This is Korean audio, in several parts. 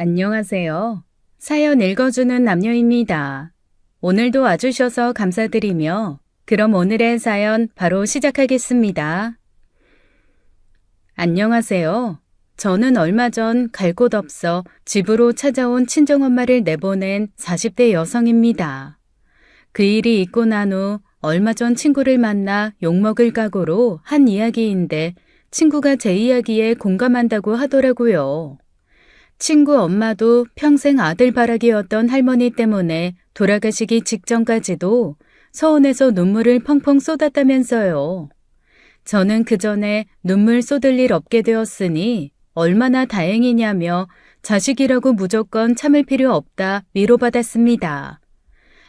안녕하세요. 사연 읽어주는 남녀입니다. 오늘도 와주셔서 감사드리며 그럼 오늘의 사연 바로 시작하겠습니다. 안녕하세요. 저는 얼마 전 갈 곳 없어 집으로 찾아온 친정엄마를 내보낸 40대 여성입니다. 그 일이 있고 난 후 얼마 전 친구를 만나 욕먹을 각오로 한 이야기인데 친구가 제 이야기에 공감한다고 하더라고요. 친구 엄마도 평생 아들바라기였던 할머니 때문에 돌아가시기 직전까지도 서운해서 눈물을 펑펑 쏟았다면서요. 저는 그 전에 눈물 쏟을 일 없게 되었으니 얼마나 다행이냐며 자식이라고 무조건 참을 필요 없다 위로받았습니다.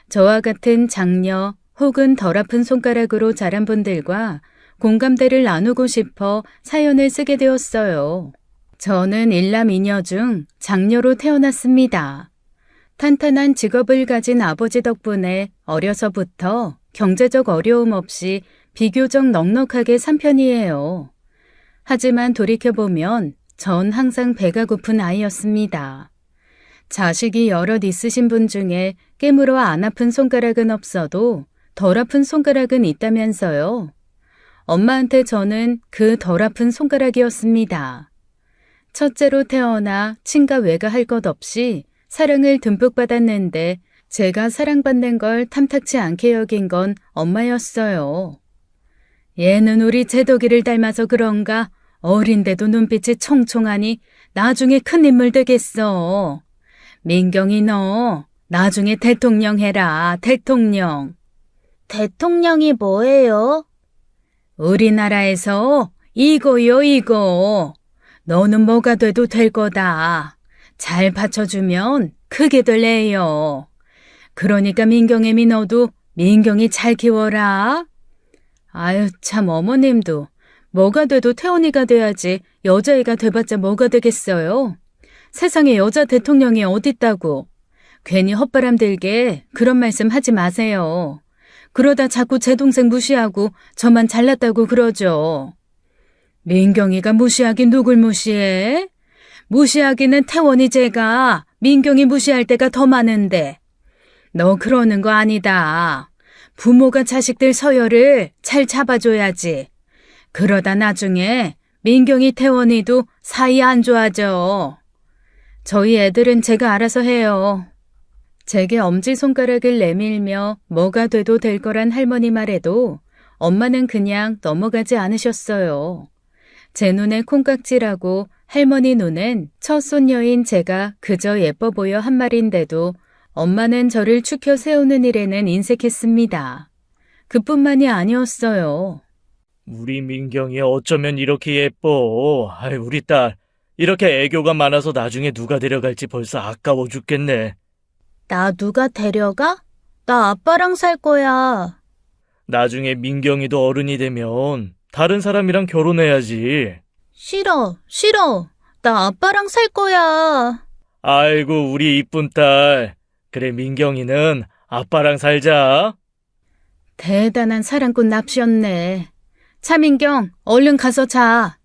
저와 같은 장녀 혹은 덜 아픈 손가락으로 자란 분들과 공감대를 나누고 싶어 사연을 쓰게 되었어요. 저는 일남 이녀 중 장녀로 태어났습니다. 탄탄한 직업을 가진 아버지 덕분에 어려서부터 경제적 어려움 없이 비교적 넉넉하게 산 편이에요. 하지만 돌이켜보면 전 항상 배가 고픈 아이였습니다. 자식이 여럿 있으신 분 중에 깨물어 안 아픈 손가락은 없어도 덜 아픈 손가락은 있다면서요. 엄마한테 저는 그 덜 아픈 손가락이었습니다. 첫째로 태어나 친가 외가 할 것 없이 사랑을 듬뿍 받았는데 제가 사랑받는 걸 탐탁치 않게 여긴 건 엄마였어요. 얘는 우리 제덕이를 닮아서 그런가 어린데도 눈빛이 총총하니 나중에 큰 인물 되겠어. 민경이 너 나중에 대통령 해라, 대통령. 대통령이 뭐예요? 우리나라에서 이거요, 이거. 너는 뭐가 돼도 될 거다. 잘 받쳐주면 크게 될 애요. 그러니까 민경애미 너도 민경이 잘 키워라. 아유 참 어머님도 뭐가 돼도 태원이가 돼야지 여자애가 돼봤자 뭐가 되겠어요. 세상에 여자 대통령이 어딨다고. 괜히 헛바람 들게 그런 말씀 하지 마세요. 그러다 자꾸 제 동생 무시하고 저만 잘났다고 그러죠. 민경이가 무시하긴 누굴 무시해? 무시하기는 태원이 제가 민경이 무시할 때가 더 많은데. 너 그러는 거 아니다. 부모가 자식들 서열을 잘 잡아줘야지. 그러다 나중에 민경이 태원이도 사이 안 좋아져. 저희 애들은 제가 알아서 해요. 제게 엄지손가락을 내밀며 뭐가 돼도 될 거란 할머니 말에도 엄마는 그냥 넘어가지 않으셨어요. 제 눈에 콩깍지라고 할머니 눈엔 첫 손녀인 제가 그저 예뻐 보여 한 말인데도 엄마는 저를 축혀 세우는 일에는 인색했습니다. 그뿐만이 아니었어요. 우리 민경이 어쩌면 이렇게 예뻐. 아이, 우리 딸. 이렇게 애교가 많아서 나중에 누가 데려갈지 벌써 아까워 죽겠네. 나 누가 데려가? 나 아빠랑 살 거야. 나중에 민경이도 어른이 되면 다른 사람이랑 결혼해야지. 싫어, 싫어. 나 아빠랑 살 거야. 아이고, 우리 이쁜 딸. 그래, 민경이는 아빠랑 살자. 대단한 사랑꾼 납시였네. 차민경, 얼른 가서 자.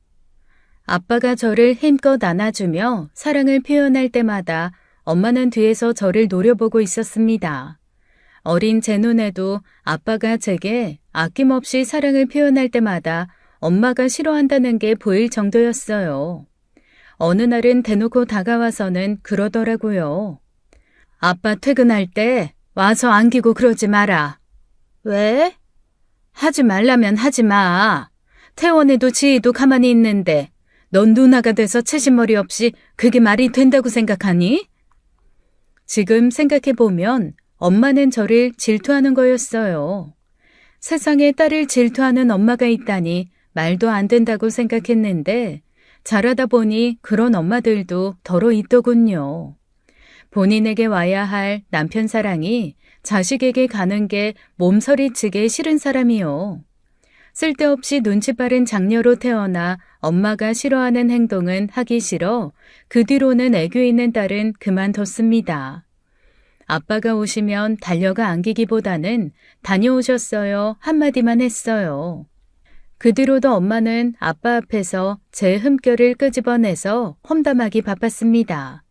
아빠가 저를 힘껏 안아주며 사랑을 표현할 때마다 엄마는 뒤에서 저를 노려보고 있었습니다. 어린 제 눈에도 아빠가 제게 아낌없이 사랑을 표현할 때마다 엄마가 싫어한다는 게 보일 정도였어요. 어느 날은 대놓고 다가와서는 그러더라고요. 아빠 퇴근할 때 와서 안기고 그러지 마라. 왜? 하지 말라면 하지 마. 태원이도 지희도 가만히 있는데 넌 누나가 돼서 채신머리 없이 그게 말이 된다고 생각하니? 지금 생각해보면 엄마는 저를 질투하는 거였어요. 세상에 딸을 질투하는 엄마가 있다니 말도 안 된다고 생각했는데 자라다 보니 그런 엄마들도 더러 있더군요. 본인에게 와야 할 남편 사랑이 자식에게 가는 게 몸서리치게 싫은 사람이요. 쓸데없이 눈치 빠른 장녀로 태어나 엄마가 싫어하는 행동은 하기 싫어 그 뒤로는 애교 있는 딸은 그만뒀습니다. 아빠가 오시면 달려가 안기기보다는 다녀오셨어요 한마디만 했어요. 그 뒤로도 엄마는 아빠 앞에서 제 흠결을 끄집어내서 험담하기 바빴습니다.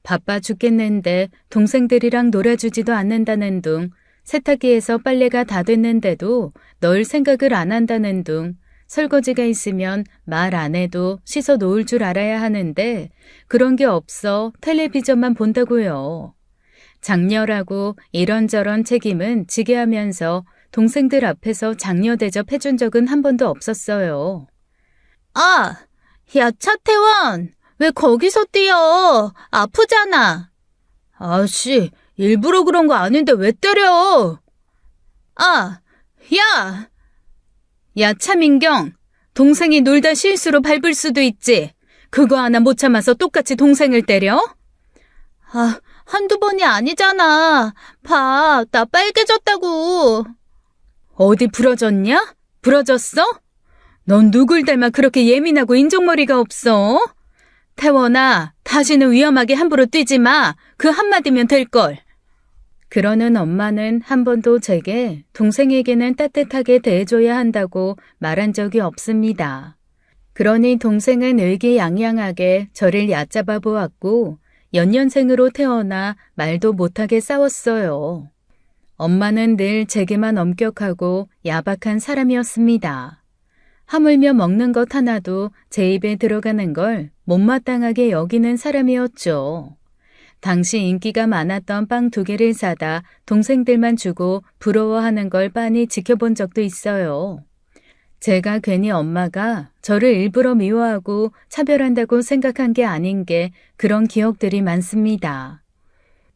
바빠 죽겠는데 동생들이랑 놀아주지도 않는다는 둥, 세탁기에서 빨래가 다 됐는데도 넣을 생각을 안 한다는 둥, 설거지가 있으면 말 안 해도 씻어 놓을 줄 알아야 하는데 그런 게 없어 텔레비전만 본다고요. 장녀라고 이런저런 책임은 지게 하면서 동생들 앞에서 장녀 대접해준 적은 한 번도 없었어요. 아, 야, 차태원, 왜 거기서 뛰어? 아프잖아. 아씨, 일부러 그런 거 아닌데 왜 때려? 아, 야! 야, 차민경, 동생이 놀다 실수로 밟을 수도 있지. 그거 하나 못 참아서 똑같이 동생을 때려? 아, 한두 번이 아니잖아. 봐, 나 빨개졌다고. 어디 부러졌냐? 부러졌어? 넌 누굴 닮아 그렇게 예민하고 인정머리가 없어? 태원아, 다시는 위험하게 함부로 뛰지 마. 그 한마디면 될걸. 그러는 엄마는 한 번도 제게 동생에게는 따뜻하게 대해줘야 한다고 말한 적이 없습니다. 그러니 동생은 의기양양하게 저를 얕잡아 보았고 연년생으로 태어나 말도 못하게 싸웠어요. 엄마는 늘 제게만 엄격하고 야박한 사람이었습니다. 하물며 먹는 것 하나도 제 입에 들어가는 걸 못마땅하게 여기는 사람이었죠. 당시 인기가 많았던 빵 2개를 사다 동생들만 주고 부러워하는 걸 빤히 지켜본 적도 있어요. 제가 괜히 엄마가 저를 일부러 미워하고 차별한다고 생각한 게 아닌 게 그런 기억들이 많습니다.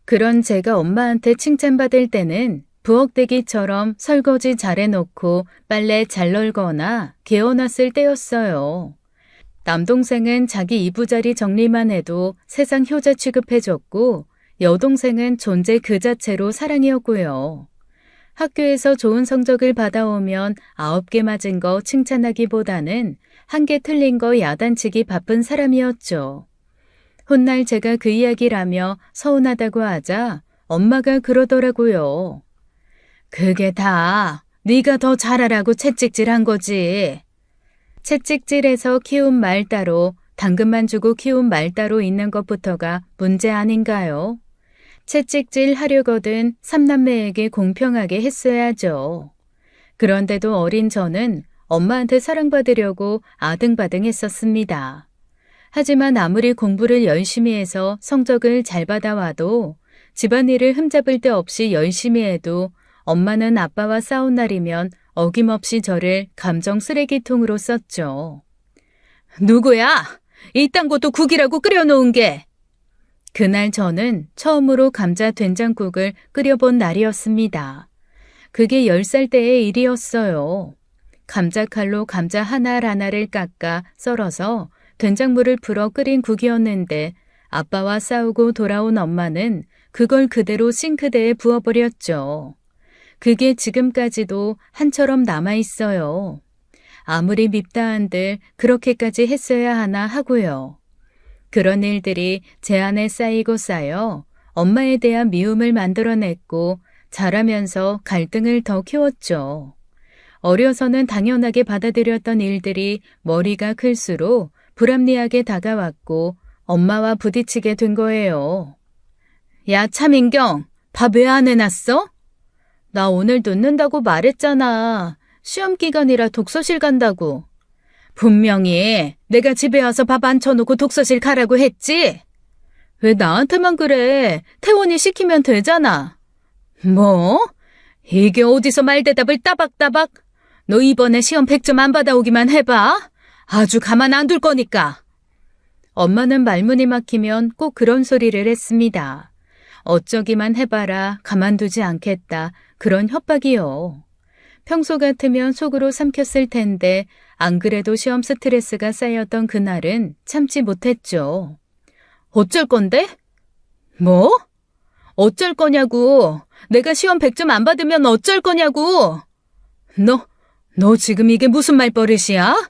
그런 제가 엄마한테 칭찬받을 때는 부엌대기처럼 설거지 잘해놓고 빨래 잘 널거나 개어놨을 때였어요. 남동생은 자기 이부자리 정리만 해도 세상 효자 취급해줬고 여동생은 존재 그 자체로 사랑이었고요. 학교에서 좋은 성적을 받아오면 9개 맞은 거 칭찬하기보다는 1개 틀린 거 야단치기 바쁜 사람이었죠. 훗날 제가 그 이야기를 하며 서운하다고 하자 엄마가 그러더라고요. 그게 다 네가 더 잘하라고 채찍질한 거지. 채찍질에서 키운 말 따로, 당근만 주고 키운 말 따로 있는 것부터가 문제 아닌가요? 채찍질 하려거든 3남매에게 공평하게 했어야죠. 그런데도 어린 저는 엄마한테 사랑받으려고 아등바등 했었습니다. 하지만 아무리 공부를 열심히 해서 성적을 잘 받아와도 집안일을 흠잡을 데 없이 열심히 해도 엄마는 아빠와 싸운 날이면 어김없이 저를 감정 쓰레기통으로 썼죠. 누구야? 이딴 것도 국이라고 끓여놓은 게. 그날 저는 처음으로 감자 된장국을 끓여본 날이었습니다. 그게 10살 때의 일이었어요. 감자칼로 감자 하나하나를 깎아 썰어서 된장물을 풀어 끓인 국이었는데 아빠와 싸우고 돌아온 엄마는 그걸 그대로 싱크대에 부어버렸죠. 그게 지금까지도 한처럼 남아있어요. 아무리 밉다 한들 그렇게까지 했어야 하나 하고요. 그런 일들이 제 안에 쌓이고 쌓여 엄마에 대한 미움을 만들어냈고 자라면서 갈등을 더 키웠죠. 어려서는 당연하게 받아들였던 일들이 머리가 클수록 불합리하게 다가왔고 엄마와 부딪히게 된 거예요. 야, 차민경, 밥 왜 안 해놨어? 나 오늘 늦는다고 말했잖아. 시험 기간이라 독서실 간다고. 분명히 내가 집에 와서 밥 안 쳐놓고 독서실 가라고 했지? 왜 나한테만 그래? 태원이 시키면 되잖아. 뭐? 이게 어디서 말대답을 따박따박? 너 이번에 시험 100점 안 받아오기만 해봐. 아주 가만 안 둘 거니까. 엄마는 말문이 막히면 꼭 그런 소리를 했습니다. 어쩌기만 해봐라, 가만두지 않겠다. 그런 협박이요. 평소 같으면 속으로 삼켰을 텐데 안 그래도 시험 스트레스가 쌓였던 그날은 참지 못했죠. 어쩔 건데? 뭐? 어쩔 거냐고. 내가 시험 100점 안 받으면 어쩔 거냐고. 너 지금 이게 무슨 말버릇이야?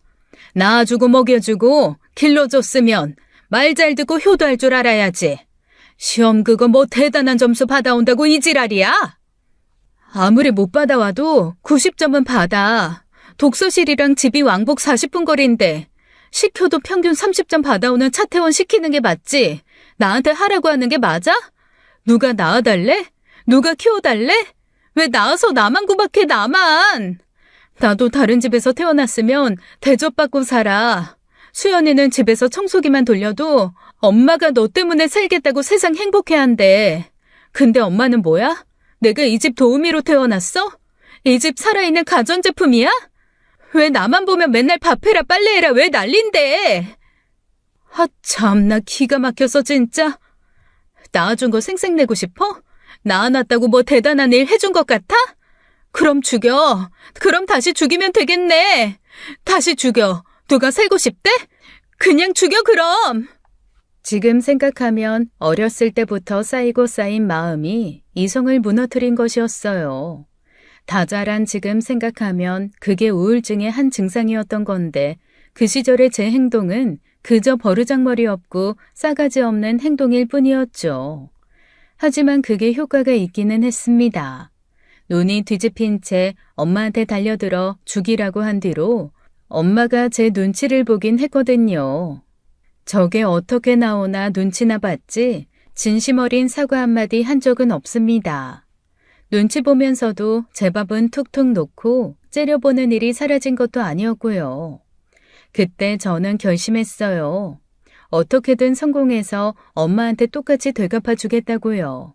낳아주고 먹여주고 길러줬으면 말 잘 듣고 효도할 줄 알아야지. 시험 그거 뭐 대단한 점수 받아온다고 이 지랄이야? 아무리 못 받아와도 90점은 받아. 독서실이랑 집이 왕복 40분 거리인데 시켜도 평균 30점 받아오는 차태원 시키는 게 맞지. 나한테 하라고 하는 게 맞아? 누가 낳아달래? 누가 키워달래? 왜 낳아서 나만 구박해, 나만? 나도 다른 집에서 태어났으면 대접받고 살아. 수연이는 집에서 청소기만 돌려도 엄마가 너 때문에 살겠다고 세상 행복해한대. 근데 엄마는 뭐야? 내가 이 집 도우미로 태어났어? 이 집 살아있는 가전제품이야? 왜 나만 보면 맨날 밥해라 빨래해라 왜 난린데? 참, 나 기가 막혀서 진짜. 낳아준 거 생색내고 싶어? 낳아놨다고 뭐 대단한 일 해준 것 같아? 그럼 죽여. 그럼 다시 죽이면 되겠네. 다시 죽여. 누가 살고 싶대? 그냥 죽여 그럼. 지금 생각하면 어렸을 때부터 쌓이고 쌓인 마음이 이성을 무너뜨린 것이었어요. 다 자란 지금 생각하면 그게 우울증의 한 증상이었던 건데 그 시절의 제 행동은 그저 버르장머리 없고 싸가지 없는 행동일 뿐이었죠. 하지만 그게 효과가 있기는 했습니다. 눈이 뒤집힌 채 엄마한테 달려들어 죽이라고 한 뒤로 엄마가 제 눈치를 보긴 했거든요. 저게 어떻게 나오나 눈치나 봤지 진심 어린 사과 한마디 한 적은 없습니다. 눈치 보면서도 제 밥은 툭툭 놓고 째려보는 일이 사라진 것도 아니었고요. 그때 저는 결심했어요. 어떻게든 성공해서 엄마한테 똑같이 되갚아 주겠다고요.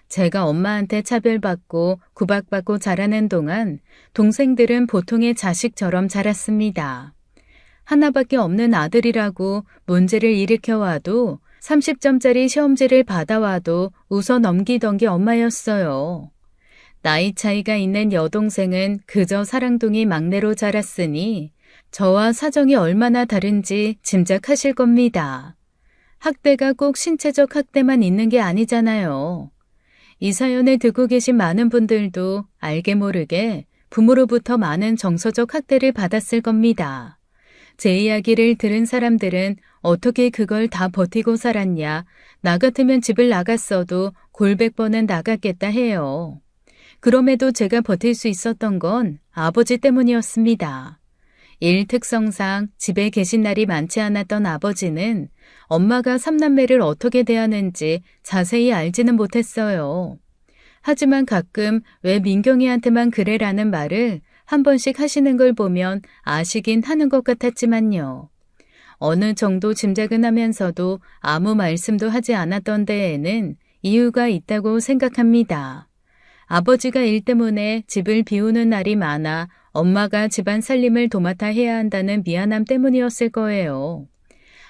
제가 엄마한테 차별받고 구박받고 자라는 동안 동생들은 보통의 자식처럼 자랐습니다. 하나밖에 없는 아들이라고 문제를 일으켜와도 30점짜리 시험지를 받아와도 웃어 넘기던 게 엄마였어요. 나이 차이가 있는 여동생은 그저 사랑둥이 막내로 자랐으니 저와 사정이 얼마나 다른지 짐작하실 겁니다. 학대가 꼭 신체적 학대만 있는 게 아니잖아요. 이 사연을 듣고 계신 많은 분들도 알게 모르게 부모로부터 많은 정서적 학대를 받았을 겁니다. 제 이야기를 들은 사람들은 어떻게 그걸 다 버티고 살았냐, 나 같으면 집을 나갔어도 골백 번은 나갔겠다 해요. 그럼에도 제가 버틸 수 있었던 건 아버지 때문이었습니다. 일 특성상 집에 계신 날이 많지 않았던 아버지는 엄마가 3남매를 어떻게 대하는지 자세히 알지는 못했어요. 하지만 가끔 왜 민경이한테만 그래라는 말을 한 번씩 하시는 걸 보면 아시긴 하는 것 같았지만요. 어느 정도 짐작은 하면서도 아무 말씀도 하지 않았던 데에는 이유가 있다고 생각합니다. 아버지가 일 때문에 집을 비우는 날이 많아 엄마가 집안 살림을 도맡아 해야 한다는 미안함 때문이었을 거예요.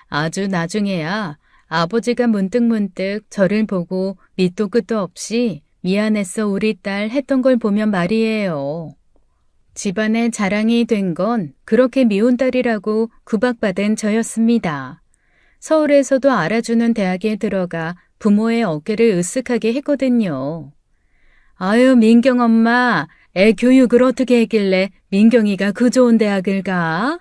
아주 나중에야 아버지가 문득문득 저를 보고 밑도 끝도 없이 미안했어 우리 딸 했던 걸 보면 말이에요. 집안의 자랑이 된 건 그렇게 미운 딸이라고 구박받은 저였습니다. 서울에서도 알아주는 대학에 들어가 부모의 어깨를 으쓱하게 했거든요. 아유, 민경 엄마, 애 교육을 어떻게 했길래 민경이가 그 좋은 대학을 가?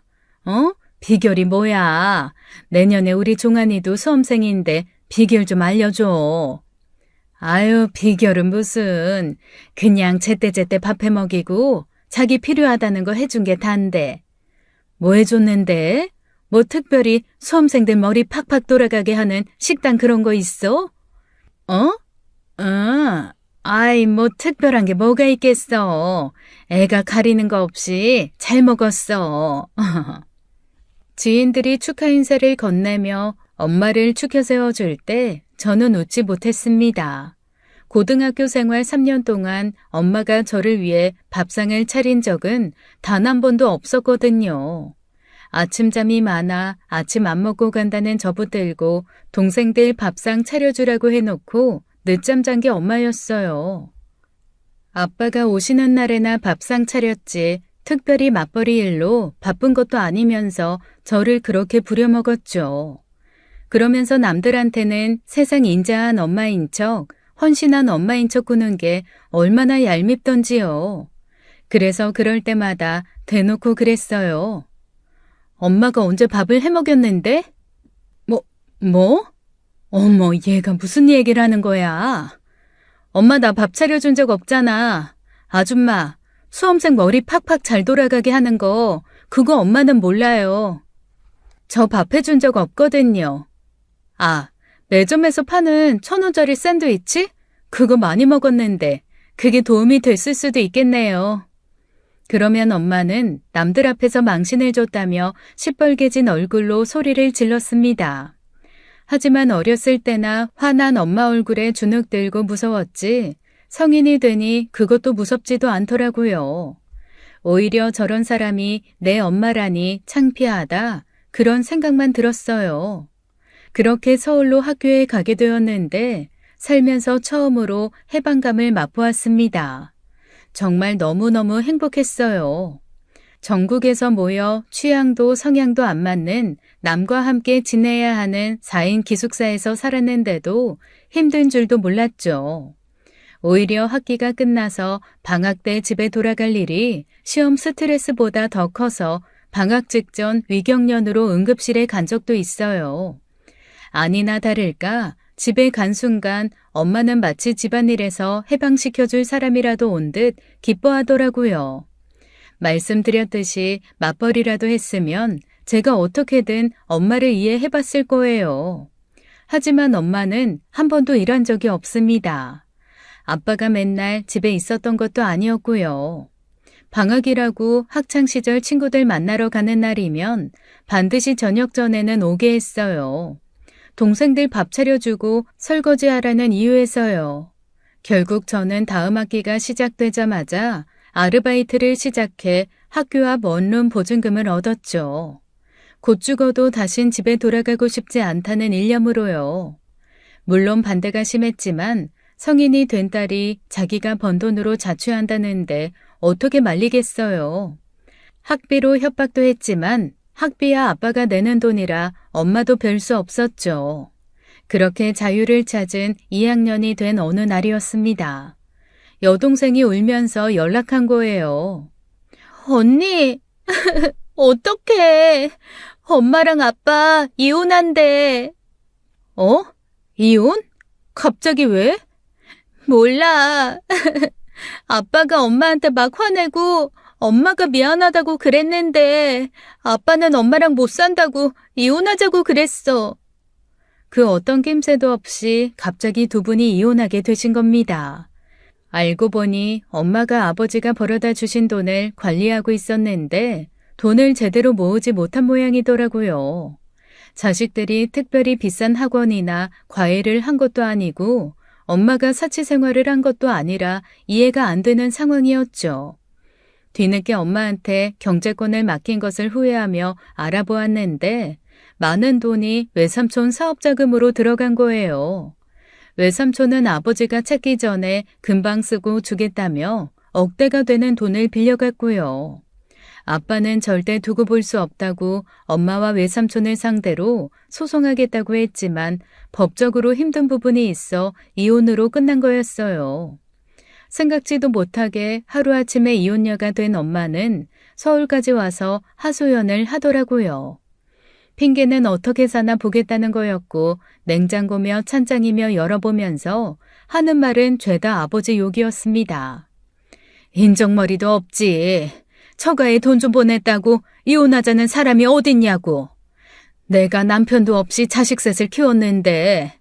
비결이 뭐야? 내년에 우리 종환이도 수험생인데 비결 좀 알려줘. 아유, 비결은 무슨. 그냥 제때제때 밥 해먹이고 자기 필요하다는 거 해준 게 단데. 뭐 해줬는데? 뭐 특별히 수험생들 머리 팍팍 돌아가게 하는 식단 그런 거 있어? 아이, 뭐 특별한 게 뭐가 있겠어. 애가 가리는 거 없이 잘 먹었어. 지인들이 축하 인사를 건네며 엄마를 축혀 세워줄 때 저는 웃지 못했습니다. 고등학교 생활 3년 동안 엄마가 저를 위해 밥상을 차린 적은 단 한 번도 없었거든요. 아침잠이 많아 아침 안 먹고 간다는 저 붙들고 동생들 밥상 차려주라고 해놓고 늦잠 잔 게 엄마였어요. 아빠가 오시는 날에나 밥상 차렸지 특별히 맞벌이 일로 바쁜 것도 아니면서 저를 그렇게 부려먹었죠. 그러면서 남들한테는 세상 인자한 엄마인 척, 헌신한 엄마인 척 구는 게 얼마나 얄밉던지요. 그래서 그럴 때마다 대놓고 그랬어요. 엄마가 언제 밥을 해먹였는데? 뭐? 어머, 얘가 무슨 얘기를 하는 거야? 엄마 나 밥 차려준 적 없잖아. 아줌마, 수험생 머리 팍팍 잘 돌아가게 하는 거 그거 엄마는 몰라요. 저 밥 해준 적 없거든요. 아, 매점에서 파는 1,000원짜리 샌드위치? 그거 많이 먹었는데 그게 도움이 됐을 수도 있겠네요. 그러면 엄마는 남들 앞에서 망신을 줬다며 시뻘개진 얼굴로 소리를 질렀습니다. 하지만 어렸을 때나 화난 엄마 얼굴에 주눅 들고 무서웠지 성인이 되니 그것도 무섭지도 않더라고요. 오히려 저런 사람이 내 엄마라니 창피하다 그런 생각만 들었어요. 그렇게 서울로 학교에 가게 되었는데 살면서 처음으로 해방감을 맛보았습니다. 정말 너무너무 행복했어요. 전국에서 모여 취향도 성향도 안 맞는 남과 함께 지내야 하는 4인 기숙사에서 살았는데도 힘든 줄도 몰랐죠. 오히려 학기가 끝나서 방학 때 집에 돌아갈 일이 시험 스트레스보다 더 커서 방학 직전 위경련으로 응급실에 간 적도 있어요. 아니나 다를까 집에 간 순간 엄마는 마치 집안일에서 해방시켜줄 사람이라도 온 듯 기뻐하더라고요. 말씀드렸듯이 맞벌이라도 했으면 제가 어떻게든 엄마를 이해해봤을 거예요. 하지만 엄마는 한 번도 일한 적이 없습니다. 아빠가 맨날 집에 있었던 것도 아니었고요. 방학이라고 학창시절 친구들 만나러 가는 날이면 반드시 저녁 전에는 오게 했어요. 동생들 밥 차려주고 설거지하라는 이유에서요. 결국 저는 다음 학기가 시작되자마자 아르바이트를 시작해 학교 앞 원룸 보증금을 얻었죠. 곧 죽어도 다신 집에 돌아가고 싶지 않다는 일념으로요. 물론 반대가 심했지만 성인이 된 딸이 자기가 번 돈으로 자취한다는데 어떻게 말리겠어요. 학비로 협박도 했지만 학비야 아빠가 내는 돈이라 엄마도 별 수 없었죠. 그렇게 자유를 찾은 2학년이 된 어느 날이었습니다. 여동생이 울면서 연락한 거예요. 언니, 어떡해. 엄마랑 아빠 이혼한대. 어? 이혼? 갑자기 왜? 몰라. 아빠가 엄마한테 막 화내고 엄마가 미안하다고 그랬는데 아빠는 엄마랑 못 산다고 이혼하자고 그랬어. 그 어떤 낌새도 없이 갑자기 두 분이 이혼하게 되신 겁니다. 알고 보니 엄마가 아버지가 벌어다 주신 돈을 관리하고 있었는데 돈을 제대로 모으지 못한 모양이더라고요. 자식들이 특별히 비싼 학원이나 과외를 한 것도 아니고 엄마가 사치 생활을 한 것도 아니라 이해가 안 되는 상황이었죠. 뒤늦게 엄마한테 경제권을 맡긴 것을 후회하며 알아보았는데 많은 돈이 외삼촌 사업자금으로 들어간 거예요. 외삼촌은 아버지가 찾기 전에 금방 쓰고 주겠다며 억대가 되는 돈을 빌려갔고요. 아빠는 절대 두고 볼 수 없다고 엄마와 외삼촌을 상대로 소송하겠다고 했지만 법적으로 힘든 부분이 있어 이혼으로 끝난 거였어요. 생각지도 못하게 하루아침에 이혼녀가 된 엄마는 서울까지 와서 하소연을 하더라고요. 핑계는 어떻게 사나 보겠다는 거였고 냉장고며 찬장이며 열어보면서 하는 말은 죄다 아버지 욕이었습니다. 인정머리도 없지. 처가에 돈 좀 보냈다고 이혼하자는 사람이 어딨냐고. 내가 남편도 없이 자식 셋을 키웠는데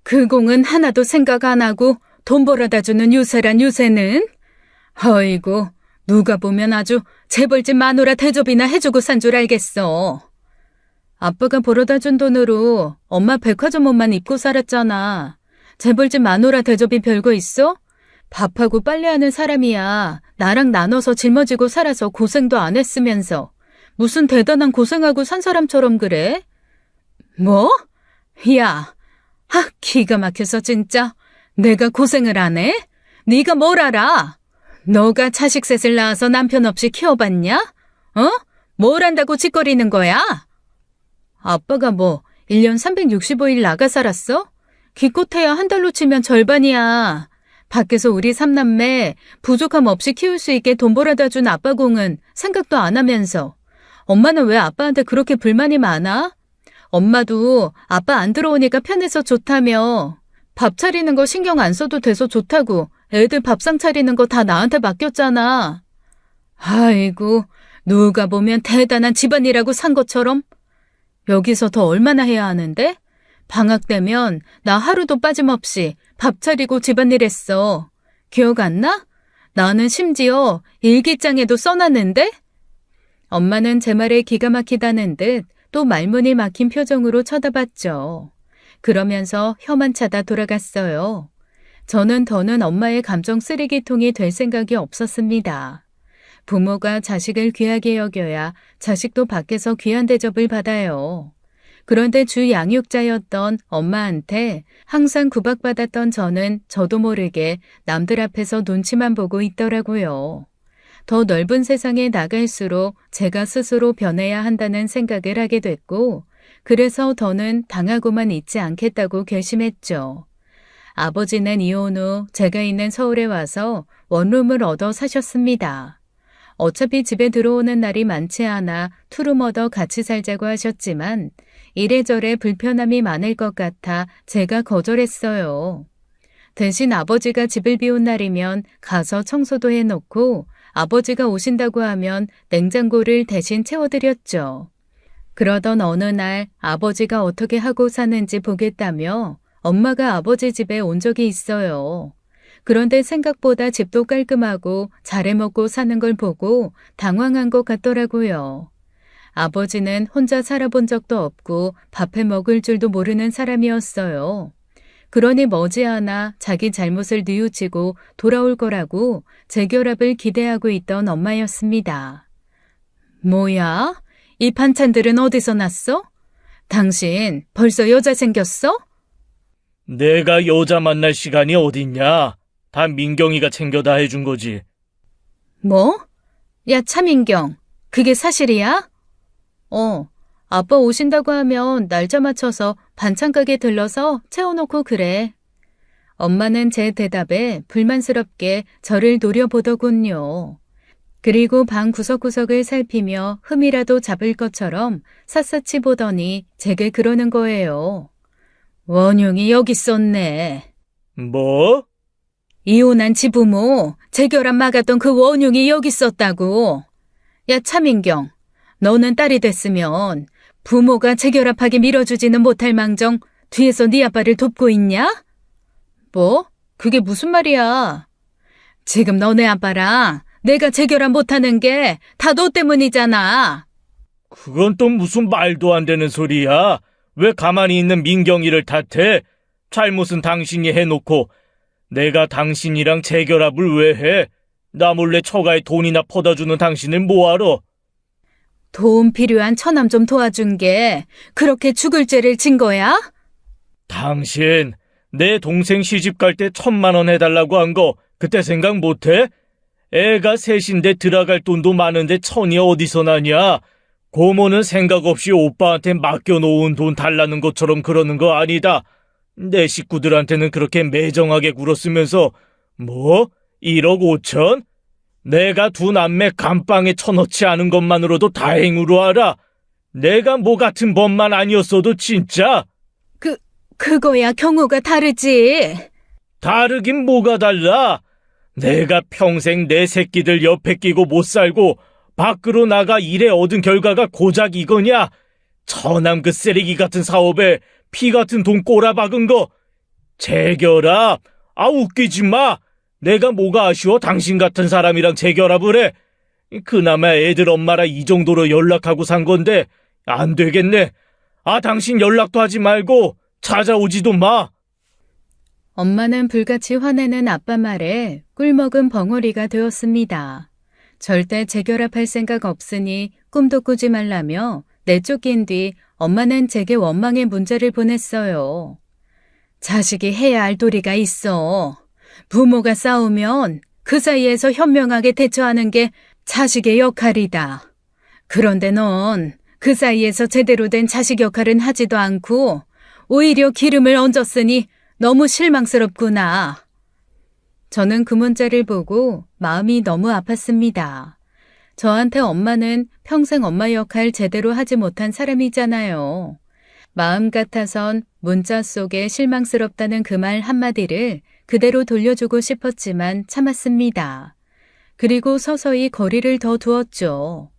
그 공은 하나도 생각 안 하고 돈 벌어다 주는 유세란 유세는? 어이구, 누가 보면 아주 재벌집 마누라 대접이나 해주고 산 줄 알겠어. 아빠가 벌어다 준 돈으로 엄마 백화점 옷만 입고 살았잖아. 재벌집 마누라 대접이 별거 있어? 밥하고 빨래하는 사람이야. 나랑 나눠서 짊어지고 살아서 고생도 안 했으면서 무슨 대단한 고생하고 산 사람처럼 그래? 뭐? 야, 기가 막혀서 진짜. 내가 고생을 안 해? 네가 뭘 알아? 너가 자식 셋을 낳아서 남편 없이 키워봤냐? 뭘 한다고 짓거리는 거야? 아빠가 뭐 1년 365일 나가 살았어? 기껏해야 한 달로 치면 절반이야. 밖에서 우리 삼남매 부족함 없이 키울 수 있게 돈 벌어다 준 아빠 공은 생각도 안 하면서 엄마는 왜 아빠한테 그렇게 불만이 많아? 엄마도 아빠 안 들어오니까 편해서 좋다며. 밥 차리는 거 신경 안 써도 돼서 좋다고 애들 밥상 차리는 거 다 나한테 맡겼잖아. 아이고, 누가 보면 대단한 집안이라고 산 것처럼. 여기서 더 얼마나 해야 하는데? 방학 되면 나 하루도 빠짐없이 밥 차리고 집안일 했어. 기억 안 나? 나는 심지어 일기장에도 써놨는데? 엄마는 제 말에 기가 막히다는 듯 또 말문이 막힌 표정으로 쳐다봤죠. 그러면서 혀만 차다 돌아갔어요. 저는 더는 엄마의 감정 쓰레기통이 될 생각이 없었습니다. 부모가 자식을 귀하게 여겨야 자식도 밖에서 귀한 대접을 받아요. 그런데 주 양육자였던 엄마한테 항상 구박받았던 저는 저도 모르게 남들 앞에서 눈치만 보고 있더라고요. 더 넓은 세상에 나갈수록 제가 스스로 변해야 한다는 생각을 하게 됐고, 그래서 더는 당하고만 있지 않겠다고 결심했죠. 아버지는 이혼 후 제가 있는 서울에 와서 원룸을 얻어 사셨습니다. 어차피 집에 들어오는 날이 많지 않아 투룸 얻어 같이 살자고 하셨지만 이래저래 불편함이 많을 것 같아 제가 거절했어요. 대신 아버지가 집을 비운 날이면 가서 청소도 해놓고 아버지가 오신다고 하면 냉장고를 대신 채워드렸죠. 그러던 어느 날 아버지가 어떻게 하고 사는지 보겠다며 엄마가 아버지 집에 온 적이 있어요. 그런데 생각보다 집도 깔끔하고 잘해먹고 사는 걸 보고 당황한 것 같더라고요. 아버지는 혼자 살아본 적도 없고 밥해 먹을 줄도 모르는 사람이었어요. 그러니 머지않아 자기 잘못을 뉘우치고 돌아올 거라고 재결합을 기대하고 있던 엄마였습니다. 뭐야? 이 반찬들은 어디서 났어? 당신 벌써 여자 생겼어? 내가 여자 만날 시간이 어딨냐? 다 민경이가 챙겨다 해준 거지. 뭐? 야, 차민경, 그게 사실이야? 아빠 오신다고 하면 날짜 맞춰서 반찬 가게 들러서 채워놓고 그래. 엄마는 제 대답에 불만스럽게 저를 노려보더군요. 그리고 방 구석구석을 살피며 흠이라도 잡을 것처럼 샅샅이 보더니 제게 그러는 거예요. 원흉이 여기 있었네. 뭐? 이혼한 지부모, 재결합 막았던 그 원흉이 여기 있었다고. 야, 차민경, 너는 딸이 됐으면 부모가 재결합하게 밀어주지는 못할 망정 뒤에서 네 아빠를 돕고 있냐? 뭐? 그게 무슨 말이야? 지금 너네 아빠랑 내가 재결합 못하는 게 다 너 때문이잖아. 그건 또 무슨 말도 안 되는 소리야? 왜 가만히 있는 민경이를 탓해? 잘못은 당신이 해놓고 내가 당신이랑 재결합을 왜 해? 나 몰래 처가에 돈이나 퍼다주는 당신을 뭐하러? 도움 필요한 처남 좀 도와준 게 그렇게 죽을 죄를 진 거야? 당신, 내 동생 시집 갈 때 1,000만 원 해달라고 한 거 그때 생각 못해? 애가 셋인데 들어갈 돈도 많은데 1,000이 어디서 나냐? 고모는 생각 없이 오빠한테 맡겨놓은 돈 달라는 것처럼 그러는 거 아니다. 내 식구들한테는 그렇게 매정하게 굴었으면서 뭐? 1억 5천? 내가 두 남매 감방에 쳐넣지 않은 것만으로도 다행으로 알아. 내가 뭐 같은 법만 아니었어도 진짜. 그거야 경우가 다르지. 다르긴 뭐가 달라. 내가 평생 내 새끼들 옆에 끼고 못 살고 밖으로 나가 일해 얻은 결과가 고작 이거냐? 처남 그 쓰레기 같은 사업에 피 같은 돈 꼬라박은 거. 재결합? 웃기지 마. 내가 뭐가 아쉬워 당신 같은 사람이랑 재결합을 해. 그나마 애들 엄마라 이 정도로 연락하고 산 건데 안 되겠네. 당신 연락도 하지 말고 찾아오지도 마. 엄마는 불같이 화내는 아빠 말에 꿀먹은 벙어리가 되었습니다. 절대 재결합할 생각 없으니 꿈도 꾸지 말라며 내쫓긴 뒤 엄마는 제게 원망의 문자를 보냈어요. 자식이 해야 할 도리가 있어. 부모가 싸우면 그 사이에서 현명하게 대처하는 게 자식의 역할이다. 그런데 넌 그 사이에서 제대로 된 자식 역할은 하지도 않고 오히려 기름을 얹었으니 너무 실망스럽구나. 저는 그 문자를 보고 마음이 너무 아팠습니다. 저한테 엄마는 평생 엄마 역할 제대로 하지 못한 사람이잖아요. 마음 같아선 문자 속에 실망스럽다는 그 말 한마디를 그대로 돌려주고 싶었지만 참았습니다. 그리고 서서히 거리를 더 두었죠.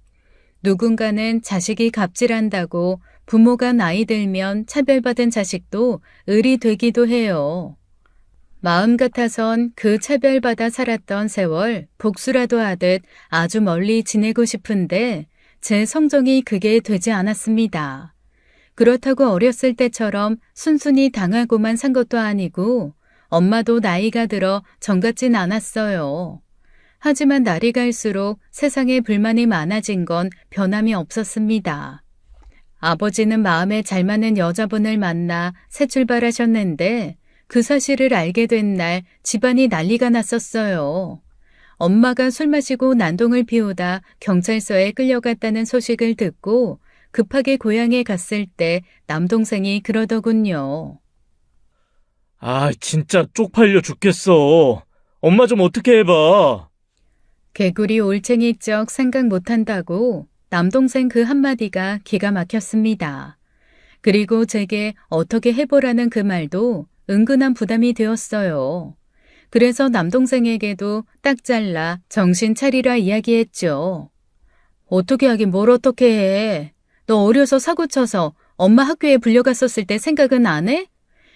누군가는 자식이 갑질한다고 부모가 나이 들면 차별받은 자식도 을이 되기도 해요. 마음 같아선 그 차별받아 살았던 세월 복수라도 하듯 아주 멀리 지내고 싶은데 제 성정이 그게 되지 않았습니다. 그렇다고 어렸을 때처럼 순순히 당하고만 산 것도 아니고 엄마도 나이가 들어 정같진 않았어요. 하지만 날이 갈수록 세상에 불만이 많아진 건 변함이 없었습니다. 아버지는 마음에 잘 맞는 여자분을 만나 새 출발하셨는데 그 사실을 알게 된 날 집안이 난리가 났었어요. 엄마가 술 마시고 난동을 피우다 경찰서에 끌려갔다는 소식을 듣고 급하게 고향에 갔을 때 남동생이 그러더군요. 아, 진짜 쪽팔려 죽겠어. 엄마 좀 어떻게 해봐. 개구리 올챙이적 생각 못한다고 남동생 그 한마디가 기가 막혔습니다. 그리고 제게 어떻게 해보라는 그 말도 은근한 부담이 되었어요. 그래서 남동생에게도 딱 잘라 정신 차리라 이야기했죠. 어떻게 하긴 뭘 어떻게 해. 너 어려서 사고 쳐서 엄마 학교에 불려갔었을 때 생각은 안 해?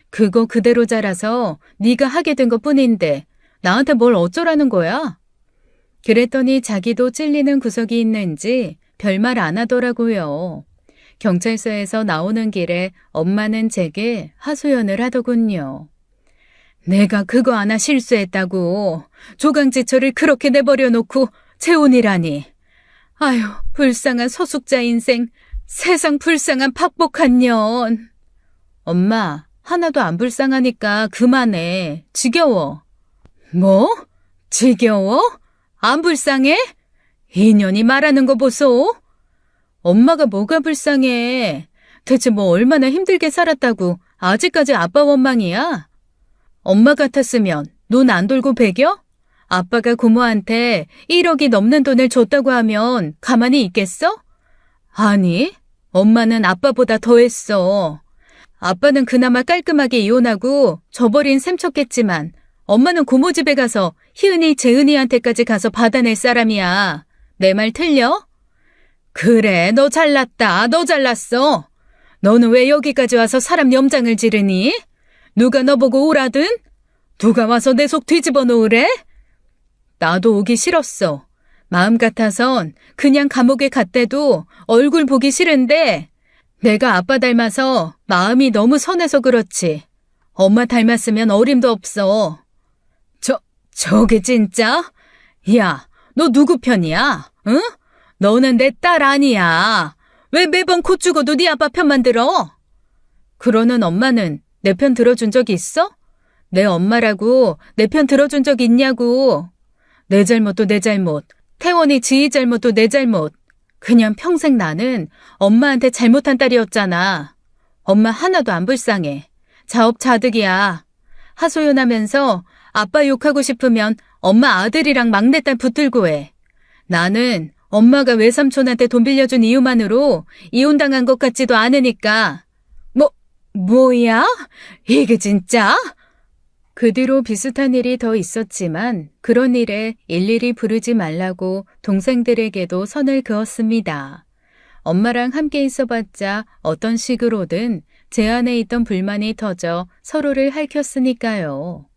그거 그대로 자라서 네가 하게 된 것뿐인데 나한테 뭘 어쩌라는 거야? 그랬더니 자기도 찔리는 구석이 있는지 별말 안 하더라고요. 경찰서에서 나오는 길에 엄마는 제게 하소연을 하더군요. 내가 그거 하나 실수했다고 조강지처를 그렇게 내버려 놓고 재혼이라니. 아유, 불쌍한 소숙자 인생, 세상 불쌍한 팍복한 년. 엄마, 하나도 안 불쌍하니까 그만해. 지겨워. 뭐? 지겨워? 안 불쌍해? 인연이 말하는 거 보소. 엄마가 뭐가 불쌍해. 대체 뭐 얼마나 힘들게 살았다고 아직까지 아빠 원망이야? 엄마 같았으면 눈 안 돌고 배겨? 아빠가 고모한테 1억이 넘는 돈을 줬다고 하면 가만히 있겠어? 아니, 엄마는 아빠보다 더 했어. 아빠는 그나마 깔끔하게 이혼하고 저버린 셈 쳤겠지만 엄마는 고모 집에 가서 희은이 재은이한테까지 가서 받아낼 사람이야. 내 말 틀려? 그래, 너 잘났다. 너 잘났어. 너는 왜 여기까지 와서 사람 염장을 지르니? 누가 너 보고 오라든? 누가 와서 내 속 뒤집어 놓으래? 나도 오기 싫었어. 마음 같아선 그냥 감옥에 갔대도 얼굴 보기 싫은데 내가 아빠 닮아서 마음이 너무 선해서 그렇지. 엄마 닮았으면 어림도 없어. 저게 진짜? 야, 너 누구 편이야? 응? 너는 내 딸 아니야. 왜 매번 코 죽어도 네 아빠 편만 들어? 그러는 엄마는 내 편 들어준 적 있어? 내 엄마라고 내 편 들어준 적 있냐고. 내 잘못도 내 잘못, 태원이 지희 잘못도 내 잘못. 그냥 평생 나는 엄마한테 잘못한 딸이었잖아. 엄마 하나도 안 불쌍해. 자업자득이야. 하소연하면서 아빠 욕하고 싶으면 엄마 아들이랑 막내딸 붙들고 해. 나는 엄마가 외삼촌한테 돈 빌려준 이유만으로 이혼당한 것 같지도 않으니까. 뭐야? 이게 진짜? 그 뒤로 비슷한 일이 더 있었지만 그런 일에 일일이 부르지 말라고 동생들에게도 선을 그었습니다. 엄마랑 함께 있어봤자 어떤 식으로든 제 안에 있던 불만이 터져 서로를 핥혔으니까요.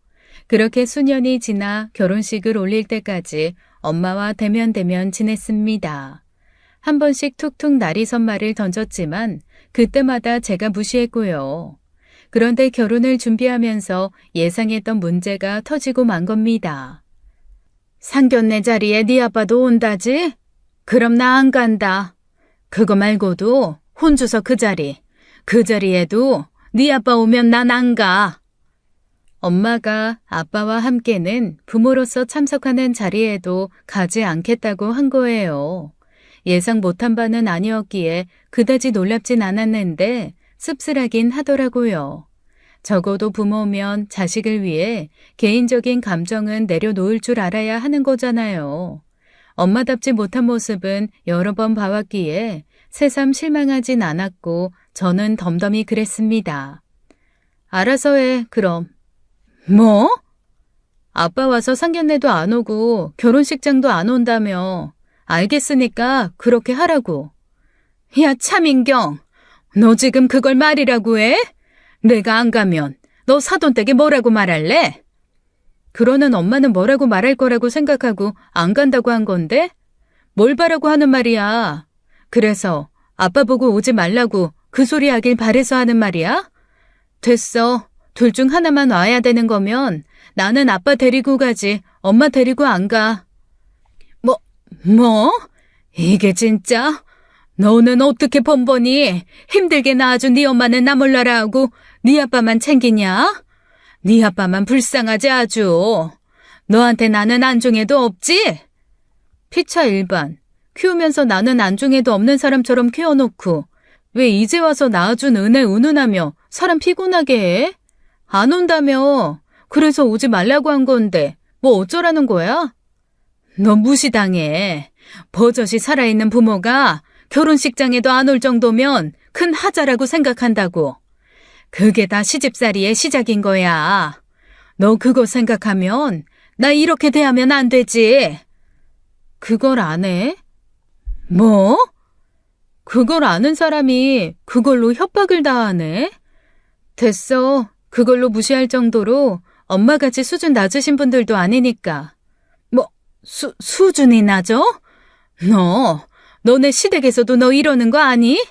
그렇게 수년이 지나 결혼식을 올릴 때까지 엄마와 대면대면 지냈습니다. 한 번씩 툭툭 나리 선말을 던졌지만 그때마다 제가 무시했고요. 그런데 결혼을 준비하면서 예상했던 문제가 터지고 만 겁니다. 상견례 자리에 네 아빠도 온다지? 그럼 나 안 간다. 그거 말고도 혼주서 그 자리에도 네 아빠 오면 난 안 가. 엄마가 아빠와 함께는 부모로서 참석하는 자리에도 가지 않겠다고 한 거예요. 예상 못한 바는 아니었기에 그다지 놀랍진 않았는데 씁쓸하긴 하더라고요. 적어도 부모면 자식을 위해 개인적인 감정은 내려놓을 줄 알아야 하는 거잖아요. 엄마답지 못한 모습은 여러 번 봐왔기에 새삼 실망하진 않았고 저는 덤덤히 그랬습니다. 알아서 해, 그럼. 뭐? 아빠 와서 상견례도 안 오고 결혼식장도 안 온다며. 알겠으니까 그렇게 하라고. 야, 차민경. 너 지금 그걸 말이라고 해? 내가 안 가면 너 사돈댁에 뭐라고 말할래? 그러는 엄마는 뭐라고 말할 거라고 생각하고 안 간다고 한 건데? 뭘 바라고 하는 말이야? 그래서 아빠 보고 오지 말라고 그 소리 하길 바래서 하는 말이야? 됐어. 둘 중 하나만 와야 되는 거면 나는 아빠 데리고 가지 엄마 데리고 안 가. 뭐? 이게 진짜? 너는 어떻게 번번이 힘들게 낳아준 네 엄마는 나 몰라라 하고 네 아빠만 챙기냐? 네 아빠만 불쌍하지 아주. 너한테 나는 안중에도 없지? 피차 일반. 키우면서 나는 안중에도 없는 사람처럼 키워놓고 왜 이제 와서 낳아준 은혜 운운하며 사람 피곤하게 해? 안 온다며. 그래서 오지 말라고 한 건데 뭐 어쩌라는 거야? 너 무시당해. 버젓이 살아있는 부모가 결혼식장에도 안 올 정도면 큰 하자라고 생각한다고. 그게 다 시집살이의 시작인 거야. 너 그거 생각하면 나 이렇게 대하면 안 되지. 그걸 안 해? 뭐? 그걸 아는 사람이 그걸로 협박을 다하네? 됐어. 그걸로 무시할 정도로 엄마같이 수준 낮으신 분들도 아니니까. 수준이 낮아? 너네 시댁에서도 너 이러는 거 아니?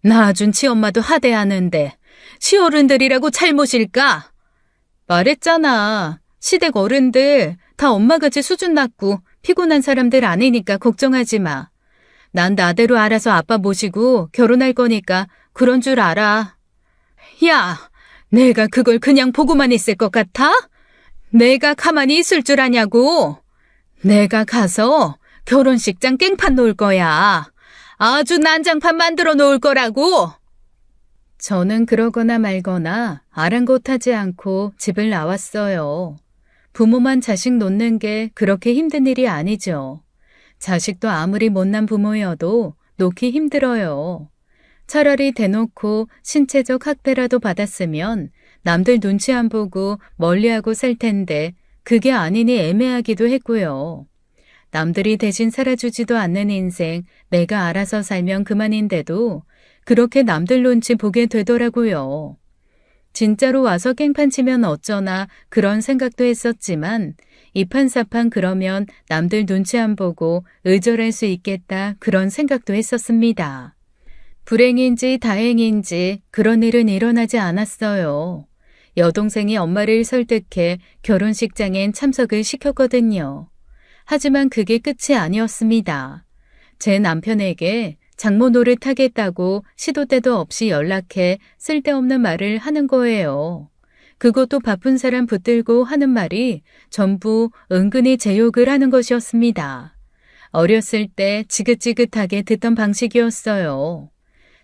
낳아준 치엄마도 하대하는데 시어른들이라고 잘못일까? 말했잖아. 시댁 어른들 다 엄마같이 수준 낮고 피곤한 사람들 아니니까 걱정하지 마. 난 나대로 알아서 아빠 모시고 결혼할 거니까 그런 줄 알아. 야, 내가 그걸 그냥 보고만 있을 것 같아? 내가 가만히 있을 줄 아냐고. 내가 가서 결혼식장 깽판 놓을 거야. 아주 난장판 만들어 놓을 거라고. 저는 그러거나 말거나 아랑곳하지 않고 집을 나왔어요. 부모만 자식 놓는 게 그렇게 힘든 일이 아니죠. 자식도 아무리 못난 부모여도 놓기 힘들어요. 차라리 대놓고 신체적 학대라도 받았으면 남들 눈치 안 보고 멀리하고 살 텐데 그게 아니니 애매하기도 했고요. 남들이 대신 살아주지도 않는 인생 내가 알아서 살면 그만인데도 그렇게 남들 눈치 보게 되더라고요. 진짜로 와서 깽판 치면 어쩌나 그런 생각도 했었지만 이판사판 그러면 남들 눈치 안 보고 의절할 수 있겠다 그런 생각도 했었습니다. 불행인지 다행인지 그런 일은 일어나지 않았어요. 여동생이 엄마를 설득해 결혼식장엔 참석을 시켰거든요. 하지만 그게 끝이 아니었습니다. 제 남편에게 장모 노릇하겠다고 시도 때도 없이 연락해 쓸데없는 말을 하는 거예요. 그것도 바쁜 사람 붙들고 하는 말이 전부 은근히 제 욕을 하는 것이었습니다. 어렸을 때 지긋지긋하게 듣던 방식이었어요.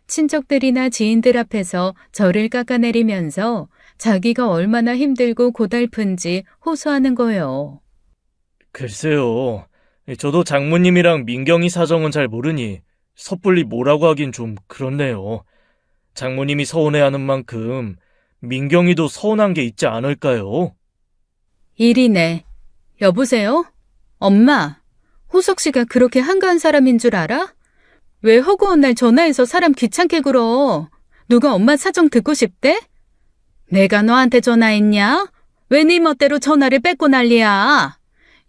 친척들이나 지인들 앞에서 저를 깎아내리면서 자기가 얼마나 힘들고 고달픈지 호소하는 거예요. 글쎄요. 저도 장모님이랑 민경이 사정은 잘 모르니 섣불리 뭐라고 하긴 좀 그렇네요. 장모님이 서운해하는 만큼 민경이도 서운한 게 있지 않을까요? 일이네. 여보세요? 엄마, 호석 씨가 그렇게 한가한 사람인 줄 알아? 왜 허구한 날 전화해서 사람 귀찮게 굴어? 누가 엄마 사정 듣고 싶대? 내가 너한테 전화했냐? 왜 네 멋대로 전화를 뺏고 난리야?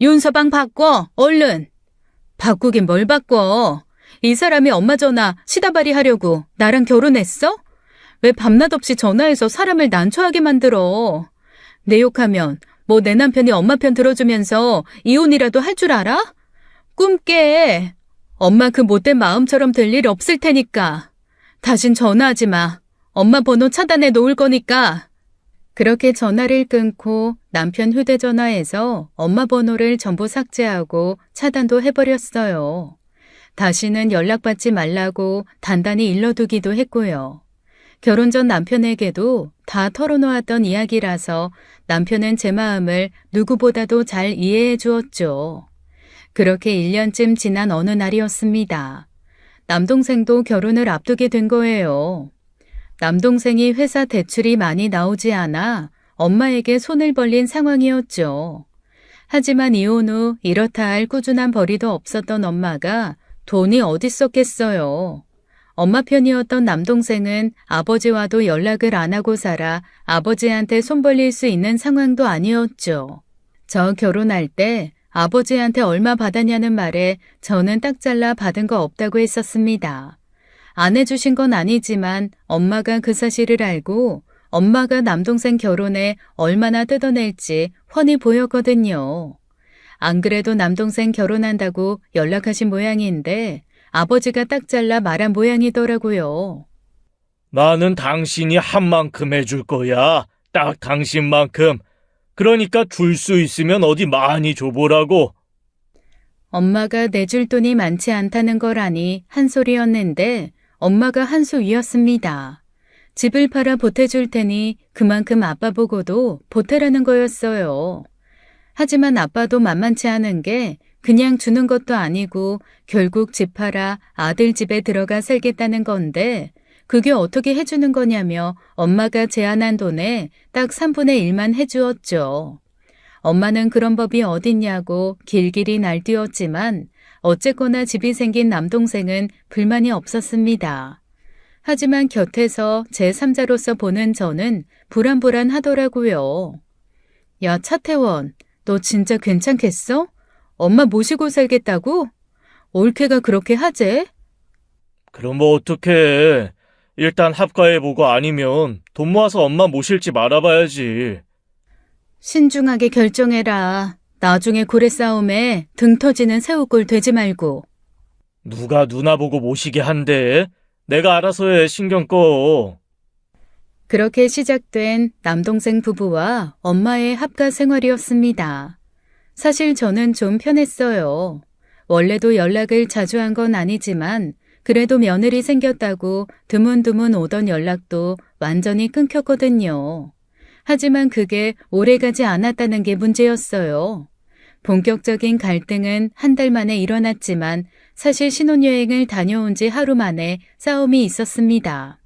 윤서방 바꿔, 얼른. 바꾸긴 뭘 바꿔. 이 사람이 엄마 전화 시다발이 하려고 나랑 결혼했어? 왜 밤낮 없이 전화해서 사람을 난처하게 만들어? 내 욕하면 뭐 내 남편이 엄마 편 들어주면서 이혼이라도 할 줄 알아? 꿈 깨. 엄마 그 못된 마음처럼 될 일 없을 테니까. 다신 전화하지 마. 엄마 번호 차단해 놓을 거니까. 그렇게 전화를 끊고 남편 휴대전화에서 엄마 번호를 전부 삭제하고 차단도 해버렸어요. 다시는 연락받지 말라고 단단히 일러두기도 했고요. 결혼 전 남편에게도 다 털어놓았던 이야기라서 남편은 제 마음을 누구보다도 잘 이해해 주었죠. 그렇게 1년쯤 지난 어느 날이었습니다. 남동생도 결혼을 앞두게 된 거예요. 남동생이 회사 대출이 많이 나오지 않아 엄마에게 손을 벌린 상황이었죠. 하지만 이혼 후 이렇다 할 꾸준한 벌이도 없었던 엄마가 돈이 어디 있었겠어요. 엄마 편이었던 남동생은 아버지와도 연락을 안 하고 살아 아버지한테 손 벌릴 수 있는 상황도 아니었죠. 저 결혼할 때 아버지한테 얼마 받았냐는 말에 저는 딱 잘라 받은 거 없다고 했었습니다. 안 해주신 건 아니지만 엄마가 그 사실을 알고 엄마가 남동생 결혼에 얼마나 뜯어낼지 훤히 보였거든요. 안 그래도 남동생 결혼한다고 연락하신 모양인데 아버지가 딱 잘라 말한 모양이더라고요. 나는 당신이 한 만큼 해줄 거야. 딱 당신만큼. 그러니까 줄 수 있으면 어디 많이 줘보라고. 엄마가 내줄 돈이 많지 않다는 걸 아니 한 소리였는데 엄마가 한 수 위였습니다. 집을 팔아 보태줄 테니 그만큼 아빠 보고도 보태라는 거였어요. 하지만 아빠도 만만치 않은 게 그냥 주는 것도 아니고 결국 집 팔아 아들 집에 들어가 살겠다는 건데 그게 어떻게 해주는 거냐며 엄마가 제안한 돈에 딱 3분의 1만 해주었죠. 엄마는 그런 법이 어딨냐고 길길이 날뛰었지만 어쨌거나 집이 생긴 남동생은 불만이 없었습니다. 하지만 곁에서 제3자로서 보는 저는 불안불안하더라고요. 야, 차태원, 너 진짜 괜찮겠어? 엄마 모시고 살겠다고? 올케가 그렇게 하재? 그럼 뭐 어떡해. 일단 합가해보고 아니면 돈 모아서 엄마 모실지 말아봐야지. 신중하게 결정해라. 나중에 고래 싸움에 등 터지는 새우꼴 되지 말고. 누가 누나 보고 모시게 한대. 내가 알아서 해. 신경 꺼. 그렇게 시작된 남동생 부부와 엄마의 합가 생활이었습니다. 사실 저는 좀 편했어요. 원래도 연락을 자주 한 건 아니지만 그래도 며느리 생겼다고 드문드문 오던 연락도 완전히 끊겼거든요. 하지만 그게 오래가지 않았다는 게 문제였어요. 본격적인 갈등은 한 달 만에 일어났지만 사실 신혼여행을 다녀온 지 하루 만에 싸움이 있었습니다.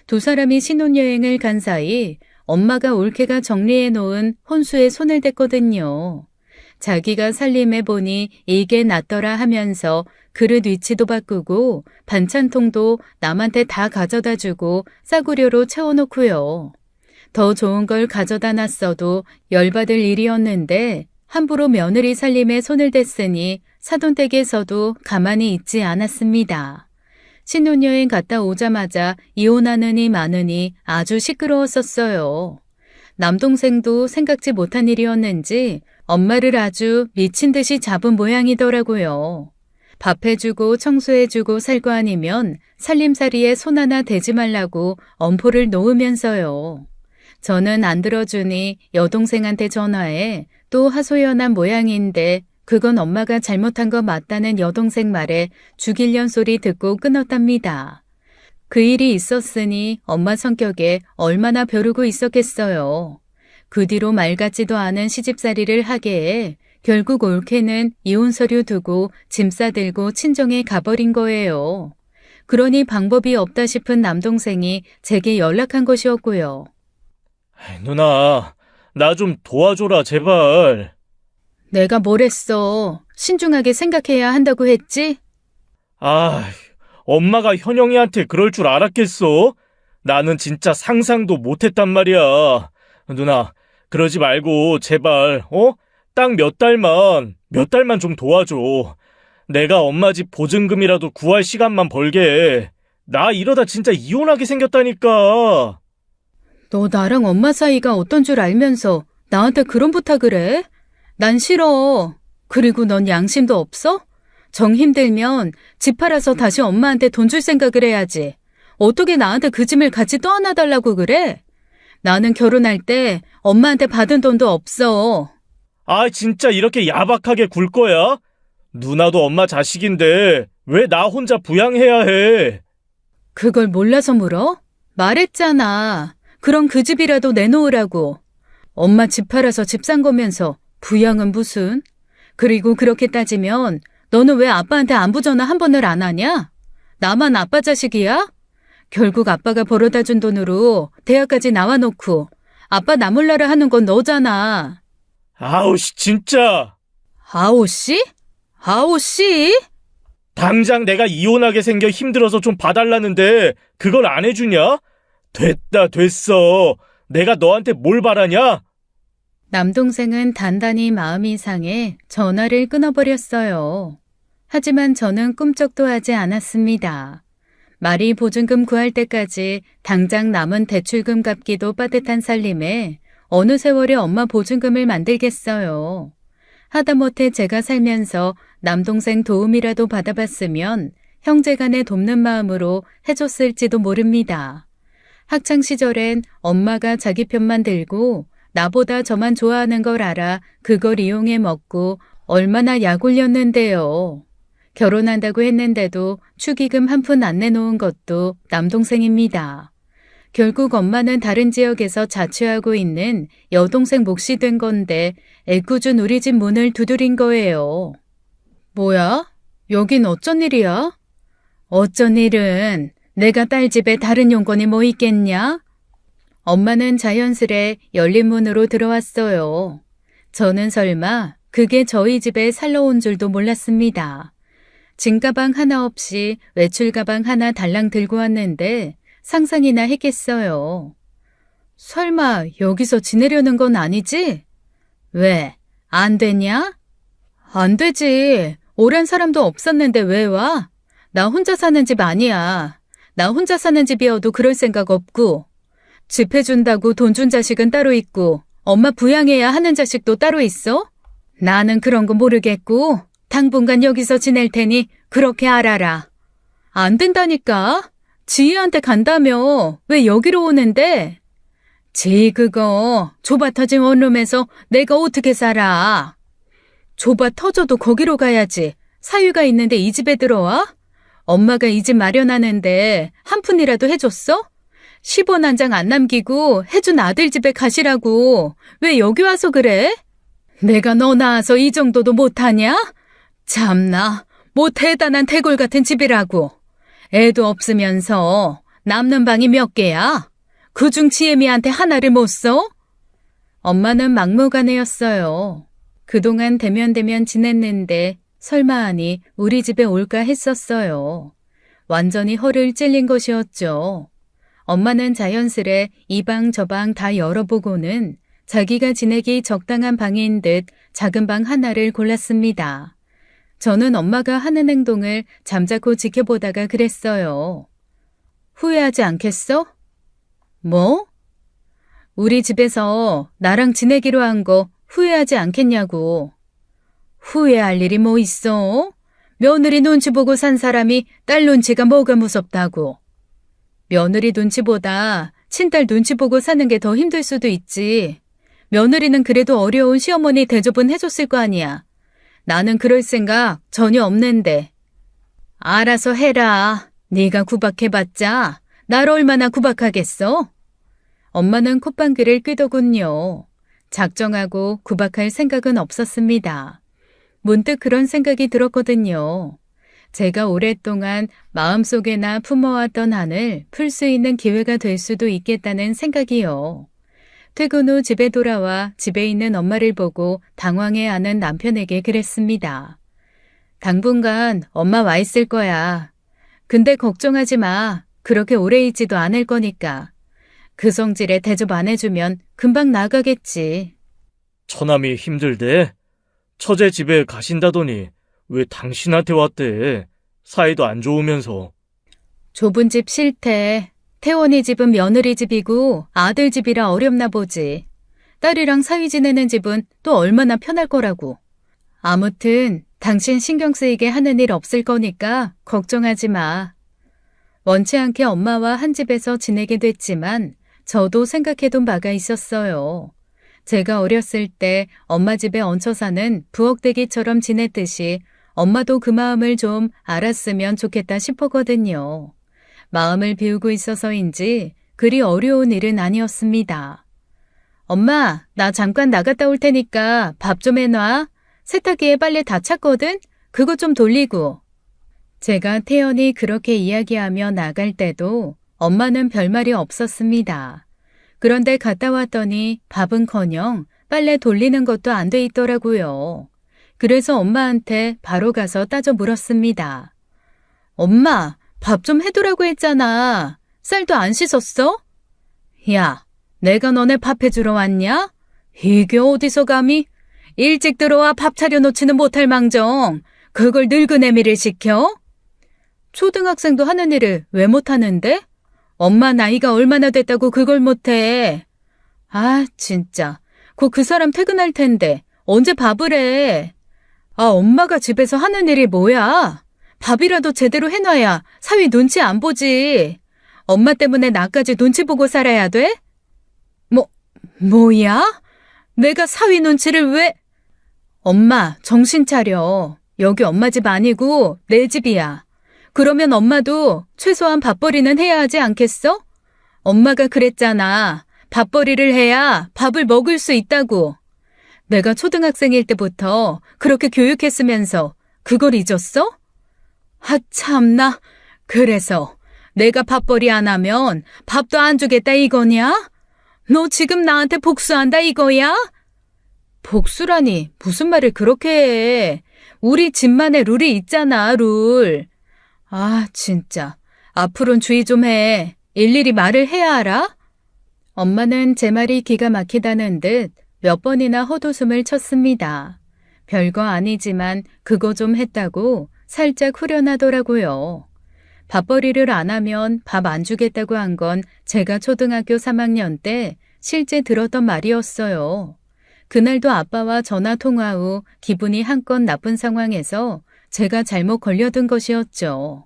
두 사람이 신혼여행을 간 사이 엄마가 올케가 정리해 놓은 혼수에 손을 댔거든요. 자기가 살림해 보니 이게 낫더라 하면서 그릇 위치도 바꾸고 반찬통도 남한테 다 가져다 주고 싸구려로 채워놓고요. 더 좋은 걸 가져다 놨어도 열받을 일이었는데 함부로 며느리 살림에 손을 댔으니 사돈댁에서도 가만히 있지 않았습니다. 신혼여행 갔다 오자마자 이혼하느니 마느니 아주 시끄러웠었어요. 남동생도 생각지 못한 일이었는지 엄마를 아주 미친 듯이 잡은 모양이더라고요. 밥 해주고 청소해주고 살 거 아니면 살림살이에 손 하나 대지 말라고 엄포를 놓으면서요. 저는 안 들어주니 여동생한테 전화해 또 하소연한 모양인데 그건 엄마가 잘못한 거 맞다는 여동생 말에 죽일년 소리 듣고 끊었답니다. 그 일이 있었으니 엄마 성격에 얼마나 벼르고 있었겠어요. 그 뒤로 말 같지도 않은 시집살이를 하게 해 결국 올케는 이혼 서류 두고 짐 싸들고 친정에 가버린 거예요. 그러니 방법이 없다 싶은 남동생이 제게 연락한 것이었고요. 누나, 나 좀 도와줘라, 제발. 내가 뭘 했어. 신중하게 생각해야 한다고 했지? 엄마가 현영이한테 그럴 줄 알았겠어? 나는 진짜 상상도 못했단 말이야. 누나, 그러지 말고 제발, 딱 몇 달만 좀 도와줘. 내가 엄마 집 보증금이라도 구할 시간만 벌게 해. 나 이러다 진짜 이혼하게 생겼다니까. 너 나랑 엄마 사이가 어떤 줄 알면서 나한테 그런 부탁을 해? 난 싫어. 그리고 넌 양심도 없어? 정 힘들면 집 팔아서 다시 엄마한테 돈 줄 생각을 해야지. 어떻게 나한테 그 짐을 같이 떠안아달라고 그래? 나는 결혼할 때 엄마한테 받은 돈도 없어. 진짜 이렇게 야박하게 굴 거야? 누나도 엄마 자식인데 왜 나 혼자 부양해야 해? 그걸 몰라서 물어? 말했잖아. 그럼 그 집이라도 내놓으라고. 엄마 집 팔아서 집 산 거면서 부양은 무슨? 그리고 그렇게 따지면 너는 왜 아빠한테 안부 전화 한 번을 안 하냐? 나만 아빠 자식이야? 결국 아빠가 벌어다 준 돈으로 대학까지 나와놓고 아빠 나 몰라라 하는 건 너잖아. 진짜. 아오씨? 아오씨? 당장 내가 이혼하게 생겨 힘들어서 좀 봐달라는데 그걸 안 해주냐? 됐어. 내가 너한테 뭘 바라냐? 남동생은 단단히 마음이 상해 전화를 끊어버렸어요. 하지만 저는 꿈쩍도 하지 않았습니다. 말이 보증금 구할 때까지 당장 남은 대출금 갚기도 빠듯한 살림에 어느 세월에 엄마 보증금을 만들겠어요. 하다못해 제가 살면서 남동생 도움이라도 받아봤으면 형제간에 돕는 마음으로 해줬을지도 모릅니다. 학창시절엔 엄마가 자기 편만 들고 나보다 저만 좋아하는 걸 알아 그걸 이용해 먹고 얼마나 약 올렸는데요. 결혼한다고 했는데도 축의금 한 푼 안 내놓은 것도 남동생입니다. 결국 엄마는 다른 지역에서 자취하고 있는 여동생 몫이 된 건데 애꿎은 우리 집 문을 두드린 거예요. 뭐야? 여긴 어쩐 일이야? 어쩐 일은 내가 딸 집에 다른 용건이 뭐 있겠냐? 엄마는 자연스레 열린 문으로 들어왔어요. 저는 설마 그게 저희 집에 살러 온 줄도 몰랐습니다. 짐가방 하나 없이 외출가방 하나 달랑 들고 왔는데 상상이나 했겠어요. 설마 여기서 지내려는 건 아니지? 왜? 안 되냐? 안 되지. 오랜 사람도 없었는데 왜 와? 나 혼자 사는 집 아니야. 나 혼자 사는 집이어도 그럴 생각 없고 집 해준다고 돈 준 자식은 따로 있고 엄마 부양해야 하는 자식도 따로 있어? 나는 그런 거 모르겠고 당분간 여기서 지낼 테니 그렇게 알아라. 안 된다니까. 지희한테 간다며 왜 여기로 오는데? 지희 그거 좁아 터진 원룸에서 내가 어떻게 살아? 좁아 터져도 거기로 가야지. 사유가 있는데 이 집에 들어와? 엄마가 이 집 마련하는데 한 푼이라도 해줬어? 10원 한 장 안 남기고 해준 아들 집에 가시라고. 왜 여기 와서 그래? 내가 너 낳아서 이 정도도 못하냐? 참나, 뭐 대단한 대골 같은 집이라고. 애도 없으면서 남는 방이 몇 개야? 그중 지혜미한테 하나를 못 써? 엄마는 막무가내였어요. 그동안 대면대면 지냈는데 설마 하니 우리 집에 올까 했었어요. 완전히 허를 찔린 것이었죠. 엄마는 자연스레 이 방 저 방 다 열어보고는 자기가 지내기 적당한 방인 듯 작은 방 하나를 골랐습니다. 저는 엄마가 하는 행동을 잠자코 지켜보다가 그랬어요. 후회하지 않겠어? 뭐? 우리 집에서 나랑 지내기로 한 거 후회하지 않겠냐고. 후회할 일이 뭐 있어? 며느리 눈치 보고 산 사람이 딸 눈치가 뭐가 무섭다고. 며느리 눈치보다 친딸 눈치 보고 사는 게 더 힘들 수도 있지. 며느리는 그래도 어려운 시어머니 대접은 해줬을 거 아니야. 나는 그럴 생각 전혀 없는데. 알아서 해라. 네가 구박해봤자 날 얼마나 구박하겠어? 엄마는 콧방귀를 뀌더군요. 작정하고 구박할 생각은 없었습니다. 문득 그런 생각이 들었거든요. 제가 오랫동안 마음속에나 품어왔던 한을 풀 수 있는 기회가 될 수도 있겠다는 생각이요. 퇴근 후 집에 돌아와 집에 있는 엄마를 보고 당황해하는 남편에게 그랬습니다. 당분간 엄마 와 있을 거야. 근데 걱정하지 마. 그렇게 오래 있지도 않을 거니까. 그 성질에 대접 안 해주면 금방 나가겠지. 처남이 힘들대? 처제 집에 가신다더니 왜 당신한테 왔대? 사이도 안 좋으면서. 좁은 집 싫대. 태원이 집은 며느리 집이고 아들 집이라 어렵나 보지. 딸이랑 사위 지내는 집은 또 얼마나 편할 거라고. 아무튼 당신 신경 쓰이게 하는 일 없을 거니까 걱정하지 마. 원치 않게 엄마와 한 집에서 지내게 됐지만 저도 생각해둔 바가 있었어요. 제가 어렸을 때 엄마 집에 얹혀 사는 부엌대기처럼 지냈듯이 엄마도 그 마음을 좀 알았으면 좋겠다 싶었거든요. 마음을 비우고 있어서인지 그리 어려운 일은 아니었습니다. 엄마, 나 잠깐 나갔다 올 테니까 밥 좀 해놔. 세탁기에 빨래 다 찼거든? 그거 좀 돌리고. 제가 태연이 그렇게 이야기하며 나갈 때도 엄마는 별말이 없었습니다. 그런데 갔다 왔더니 밥은커녕 빨래 돌리는 것도 안 돼 있더라고요. 그래서 엄마한테 바로 가서 따져 물었습니다. 엄마, 밥 좀 해두라고 했잖아. 쌀도 안 씻었어? 야, 내가 너네 밥 해주러 왔냐? 이게 어디서 감히? 일찍 들어와 밥 차려놓지는 못할 망정. 그걸 늙은 애미를 시켜? 초등학생도 하는 일을 왜 못하는데? 엄마 나이가 얼마나 됐다고 그걸 못해. 아, 진짜. 곧 그 사람 퇴근할 텐데 언제 밥을 해? 아, 엄마가 집에서 하는 일이 뭐야? 밥이라도 제대로 해놔야 사위 눈치 안 보지. 엄마 때문에 나까지 눈치 보고 살아야 돼? 뭐야? 내가 사위 눈치를 왜? 엄마, 정신 차려. 여기 엄마 집 아니고 내 집이야. 그러면 엄마도 최소한 밥벌이는 해야 하지 않겠어? 엄마가 그랬잖아. 밥벌이를 해야 밥을 먹을 수 있다고. 내가 초등학생일 때부터 그렇게 교육했으면서 그걸 잊었어? 아, 참나. 그래서 내가 밥벌이 안 하면 밥도 안 주겠다 이거냐? 너 지금 나한테 복수한다 이거야? 복수라니 무슨 말을 그렇게 해. 우리 집만의 룰이 있잖아, 룰. 아, 진짜. 앞으로는 주의 좀 해. 일일이 말을 해야 알아? 엄마는 제 말이 기가 막히다는 듯 몇 번이나 헛웃음을 쳤습니다. 별거 아니지만 그거 좀 했다고 살짝 후련하더라고요. 밥벌이를 안 하면 밥 안 주겠다고 한 건 제가 초등학교 3학년 때 실제 들었던 말이었어요. 그날도 아빠와 전화 통화 후 기분이 한껏 나쁜 상황에서 제가 잘못 걸려든 것이었죠.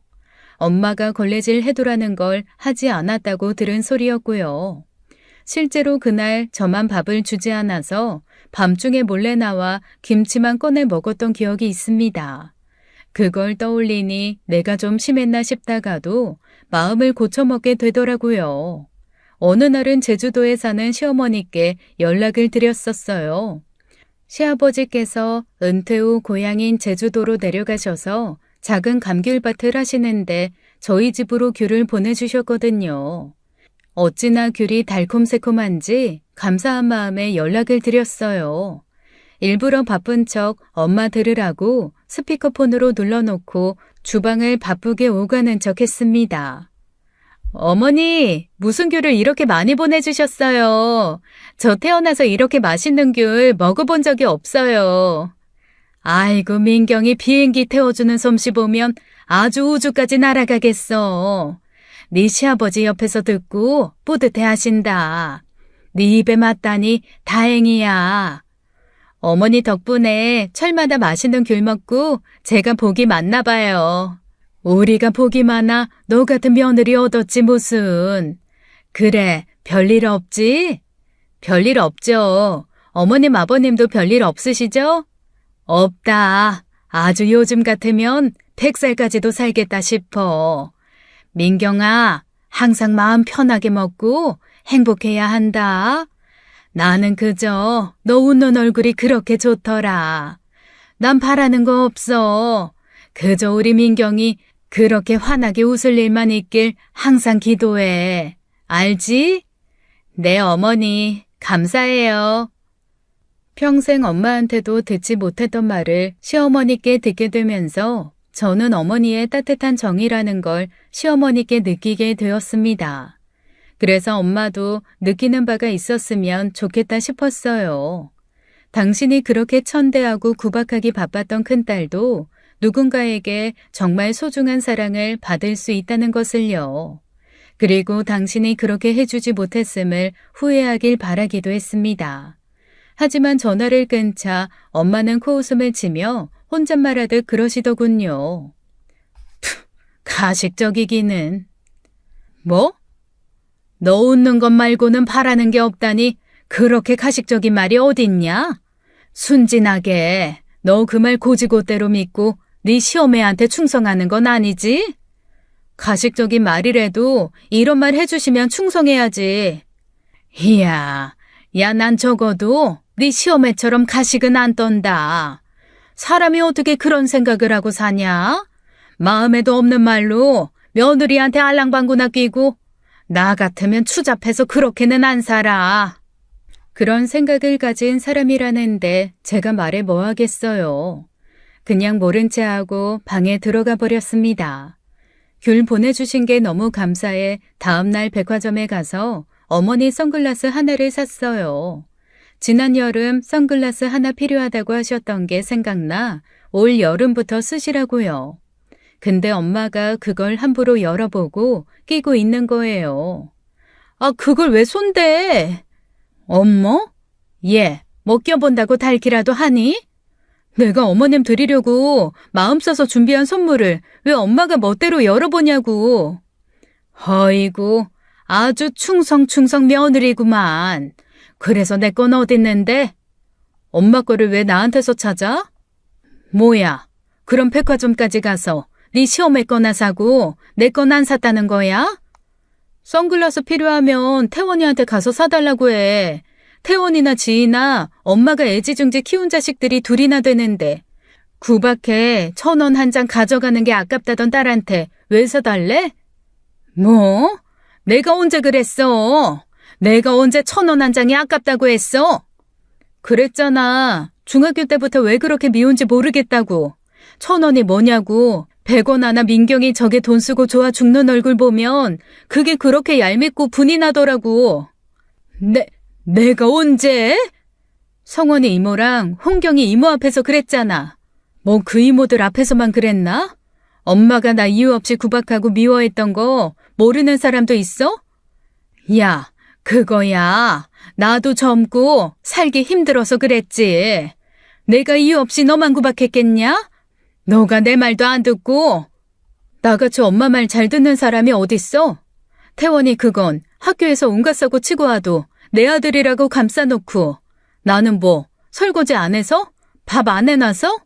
엄마가 걸레질 해두라는 걸 하지 않았다고 들은 소리였고요. 실제로 그날 저만 밥을 주지 않아서 밤중에 몰래 나와 김치만 꺼내 먹었던 기억이 있습니다. 그걸 떠올리니 내가 좀 심했나 싶다가도 마음을 고쳐먹게 되더라고요. 어느 날은 제주도에 사는 시어머니께 연락을 드렸었어요. 시아버지께서 은퇴 후 고향인 제주도로 내려가셔서 작은 감귤밭을 하시는데 저희 집으로 귤을 보내주셨거든요. 어찌나 귤이 달콤새콤한지 감사한 마음에 연락을 드렸어요. 일부러 바쁜 척 엄마 들으라고 스피커폰으로 눌러놓고 주방을 바쁘게 오가는 척 했습니다. 어머니, 무슨 귤을 이렇게 많이 보내주셨어요. 저 태어나서 이렇게 맛있는 귤 먹어본 적이 없어요. 아이고, 민경이 비행기 태워주는 솜씨 보면 아주 우주까지 날아가겠어. 네 시아버지 옆에서 듣고 뿌듯해 하신다. 네 입에 맞다니 다행이야. 어머니 덕분에 철마다 맛있는 귤 먹고 제가 복이 많나 봐요. 우리가 복이 많아 너 같은 며느리 얻었지 무슨. 그래, 별일 없지? 별일 없죠. 어머님 아버님도 별일 없으시죠? 없다. 아주 요즘 같으면 100살까지도 살겠다 싶어. 민경아, 항상 마음 편하게 먹고 행복해야 한다. 나는 그저 너 웃는 얼굴이 그렇게 좋더라. 난 바라는 거 없어. 그저 우리 민경이 그렇게 환하게 웃을 일만 있길 항상 기도해. 알지? 네, 어머니, 감사해요. 평생 엄마한테도 듣지 못했던 말을 시어머니께 듣게 되면서 저는 어머니의 따뜻한 정이라는 걸 시어머니께 느끼게 되었습니다. 그래서 엄마도 느끼는 바가 있었으면 좋겠다 싶었어요. 당신이 그렇게 천대하고 구박하기 바빴던 큰딸도 누군가에게 정말 소중한 사랑을 받을 수 있다는 것을요. 그리고 당신이 그렇게 해주지 못했음을 후회하길 바라기도 했습니다. 하지만 전화를 끊자 엄마는 코웃음을 치며 혼잣말하듯 그러시더군요. 가식적이기는. 뭐? 너 웃는 것 말고는 바라는 게 없다니 그렇게 가식적인 말이 어딨냐? 순진하게 너 그 말 고지고대로 믿고 네 시어매한테 충성하는 건 아니지? 가식적인 말이라도 이런 말 해주시면 충성해야지. 이야, 야, 난 적어도 네 시어매처럼 가식은 안 떤다. 사람이 어떻게 그런 생각을 하고 사냐? 마음에도 없는 말로 며느리한테 알랑방구나 끼고 나 같으면 추잡해서 그렇게는 안 살아. 그런 생각을 가진 사람이라는데 제가 말해 뭐 하겠어요. 그냥 모른 채 하고 방에 들어가 버렸습니다. 귤 보내주신 게 너무 감사해 다음날 백화점에 가서 어머니 선글라스 하나를 샀어요. 지난 여름 선글라스 하나 필요하다고 하셨던 게 생각나 올 여름부터 쓰시라고요. 근데 엄마가 그걸 함부로 열어보고 끼고 있는 거예요. 아, 그걸 왜 손대? 엄마? 얘, 뭐 껴본다고 달기라도 하니? 내가 어머님 드리려고 마음 써서 준비한 선물을 왜 엄마가 멋대로 열어보냐고. 어이구, 아주 충성 며느리구만. 그래서 내 건 어딨는데? 엄마 거를 왜 나한테서 찾아? 뭐야, 그럼 백화점까지 가서 네 시험에 거나 사고 내 건 안 샀다는 거야? 선글라스 필요하면 태원이한테 가서 사달라고 해. 태원이나 지희나 엄마가 애지중지 키운 자식들이 둘이나 되는데 구박해 1,000원 한 장 가져가는 게 아깝다던 딸한테 왜 사달래? 뭐? 내가 언제 그랬어? 내가 언제 1,000원 한 장이 아깝다고 했어? 그랬잖아. 중학교 때부터 왜 그렇게 미운지 모르겠다고. 1,000원이 뭐냐고. 100원 하나 민경이 저게 돈 쓰고 좋아 죽는 얼굴 보면 그게 그렇게 얄밉고 분이 나더라고. 내가 언제? 성원이 이모랑 홍경이 이모 앞에서 그랬잖아. 뭐 그 이모들 앞에서만 그랬나? 엄마가 나 이유 없이 구박하고 미워했던 거 모르는 사람도 있어? 야, 그거야. 나도 젊고 살기 힘들어서 그랬지. 내가 이유 없이 너만 구박했겠냐? 너가 내 말도 안 듣고. 나같이 엄마 말 잘 듣는 사람이 어딨어? 태원이 그건 학교에서 온갖 사고 치고 와도 내 아들이라고 감싸놓고 나는 뭐 설거지 안 해서? 밥 안 해놔서?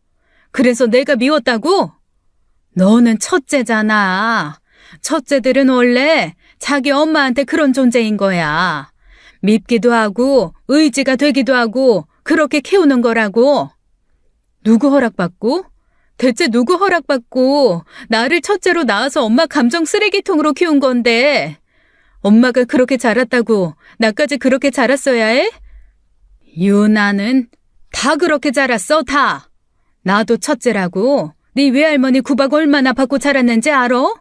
그래서 내가 미웠다고? 너는 첫째잖아. 첫째들은 원래 자기 엄마한테 그런 존재인 거야. 밉기도 하고 의지가 되기도 하고 그렇게 키우는 거라고. 누구 허락받고? 대체 누구 허락받고 나를 첫째로 낳아서 엄마 감정 쓰레기통으로 키운 건데 엄마가 그렇게 자랐다고 나까지 그렇게 자랐어야 해? 유나는 다 그렇게 자랐어, 다. 나도 첫째라고 네 외할머니 구박 얼마나 받고 자랐는지 알아?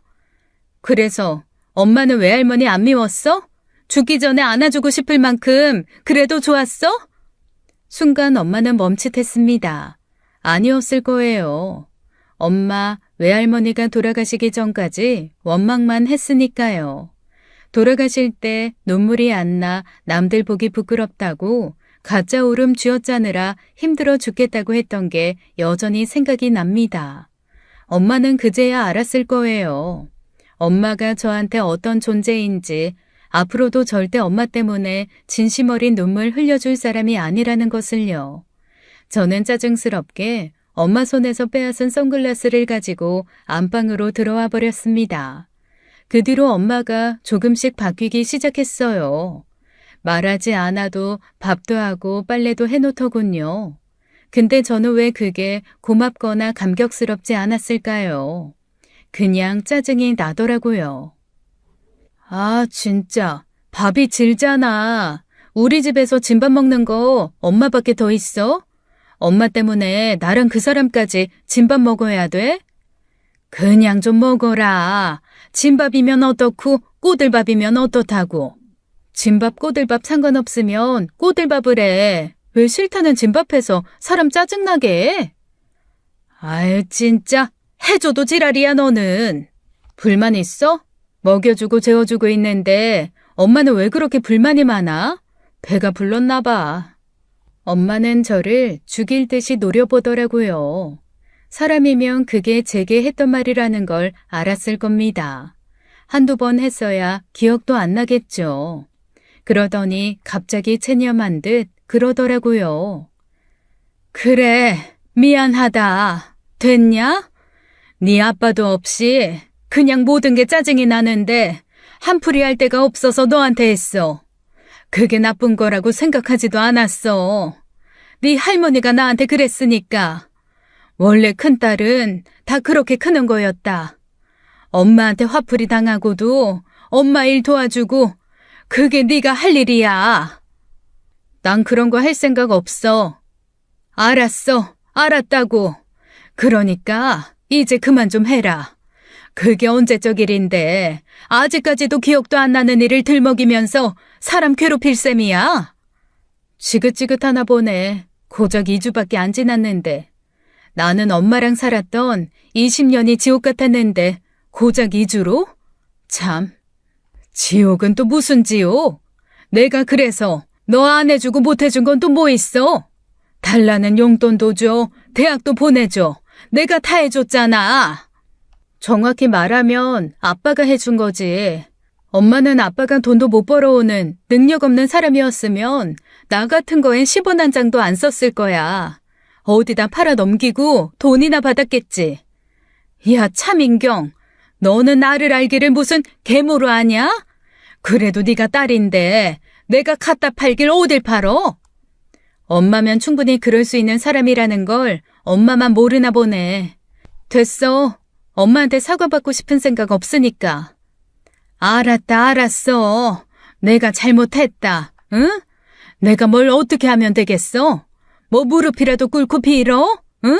그래서 엄마는 외할머니 안 미웠어? 죽기 전에 안아주고 싶을 만큼 그래도 좋았어? 순간 엄마는 멈칫했습니다. 아니었을 거예요. 엄마, 외할머니가 돌아가시기 전까지 원망만 했으니까요. 돌아가실 때 눈물이 안 나 남들 보기 부끄럽다고 가짜 울음 쥐어짜느라 힘들어 죽겠다고 했던 게 여전히 생각이 납니다. 엄마는 그제야 알았을 거예요. 엄마가 저한테 어떤 존재인지 앞으로도 절대 엄마 때문에 진심 어린 눈물 흘려줄 사람이 아니라는 것을요. 저는 짜증스럽게 엄마 손에서 빼앗은 선글라스를 가지고 안방으로 들어와 버렸습니다. 그 뒤로 엄마가 조금씩 바뀌기 시작했어요. 말하지 않아도 밥도 하고 빨래도 해놓더군요. 근데 저는 왜 그게 고맙거나 감격스럽지 않았을까요? 그냥 짜증이 나더라고요. 아, 진짜 밥이 질잖아. 우리 집에서 진밥 먹는 거 엄마밖에 더 있어? 엄마 때문에 나랑 그 사람까지 진밥 먹어야 돼? 그냥 좀 먹어라. 진밥이면 어떻고 꼬들밥이면 어떻다고. 진밥 꼬들밥 상관없으면 꼬들밥을 해. 왜 싫다는 진밥해서 사람 짜증나게 해? 아유, 진짜 해줘도 지랄이야 너는. 불만 있어? 먹여주고 재워주고 있는데 엄마는 왜 그렇게 불만이 많아? 배가 불렀나 봐. 엄마는 저를 죽일 듯이 노려보더라고요. 사람이면 그게 제게 했던 말이라는 걸 알았을 겁니다. 한두 번 했어야 기억도 안 나겠죠. 그러더니 갑자기 체념한 듯 그러더라고요. 그래, 미안하다. 됐냐? 네 아빠도 없이 그냥 모든 게 짜증이 나는데 한풀이 할 데가 없어서 너한테 했어. 그게 나쁜 거라고 생각하지도 않았어. 네 할머니가 나한테 그랬으니까. 원래 큰딸은 다 그렇게 크는 거였다. 엄마한테 화풀이 당하고도 엄마 일 도와주고 그게 네가 할 일이야. 난 그런 거 할 생각 없어. 알았어. 알았다고. 그러니까 이제 그만 좀 해라. 그게 언제적 일인데 아직까지도 기억도 안 나는 일을 들먹이면서 사람 괴롭힐 셈이야? 지긋지긋하나 보네. 고작 2주밖에 안 지났는데. 나는 엄마랑 살았던 20년이 지옥 같았는데 고작 2주로? 참, 지옥은 또 무슨 지옥? 내가 그래서 너 안 해주고 못 해준 건 또 뭐 있어? 달라는 용돈도 줘, 대학도 보내줘. 내가 다 해줬잖아. 정확히 말하면 아빠가 해준 거지. 엄마는 아빠가 돈도 못 벌어오는 능력 없는 사람이었으면 나 같은 거엔 10원 한 장도 안 썼을 거야. 어디다 팔아 넘기고 돈이나 받았겠지. 야, 차민경, 너는 나를 알기를 무슨 괴물로 아냐? 그래도 네가 딸인데 내가 갖다 팔길 어딜 팔어? 엄마면 충분히 그럴 수 있는 사람이라는 걸 엄마만 모르나 보네. 됐어. 엄마한테 사과받고 싶은 생각 없으니까. 알았다, 알았어. 내가 잘못했다. 응? 내가 뭘 어떻게 하면 되겠어? 뭐 무릎이라도 꿇고 빌어? 응?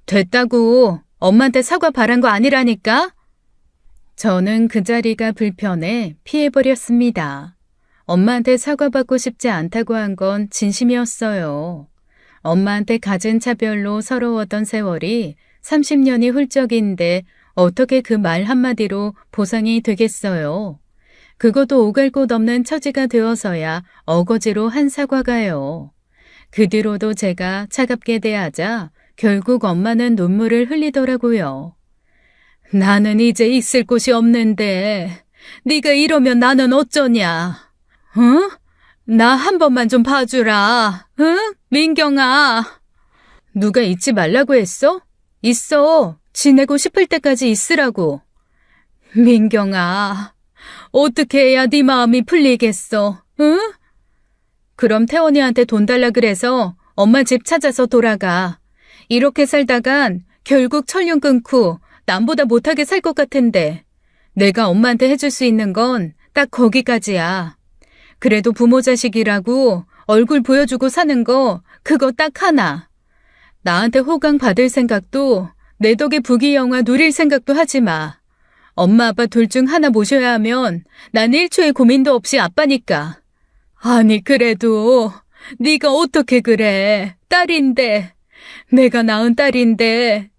됐다고. 엄마한테 사과 바란 거 아니라니까? 저는 그 자리가 불편해 피해버렸습니다. 엄마한테 사과받고 싶지 않다고 한 건 진심이었어요. 엄마한테 갖은 차별로 서러웠던 세월이 30년이 훌쩍인데 어떻게 그 말 한마디로 보상이 되겠어요. 그것도 오갈 곳 없는 처지가 되어서야 어거지로 한 사과가요. 그 뒤로도 제가 차갑게 대하자 결국 엄마는 눈물을 흘리더라고요. 나는 이제 있을 곳이 없는데 네가 이러면 나는 어쩌냐? 응? 나 한 번만 좀 봐주라. 응? 민경아. 누가 있지 말라고 했어? 있어. 지내고 싶을 때까지 있으라고. 민경아. 어떻게 해야 네 마음이 풀리겠어? 응? 그럼 태원이한테 돈 달라 그래서 엄마 집 찾아서 돌아가. 이렇게 살다간 결국 철륜 끊고 남보다 못하게 살 것 같은데 내가 엄마한테 해줄 수 있는 건 딱 거기까지야. 그래도 부모 자식이라고 얼굴 보여주고 사는 거 그거 딱 하나. 나한테 호강 받을 생각도 내 덕에 부귀영화 누릴 생각도 하지 마. 엄마 아빠 둘 중 하나 모셔야 하면 난 1초의 고민도 없이 아빠니까. 아니 그래도 네가 어떻게 그래. 딸인데. 내가 낳은 딸인데.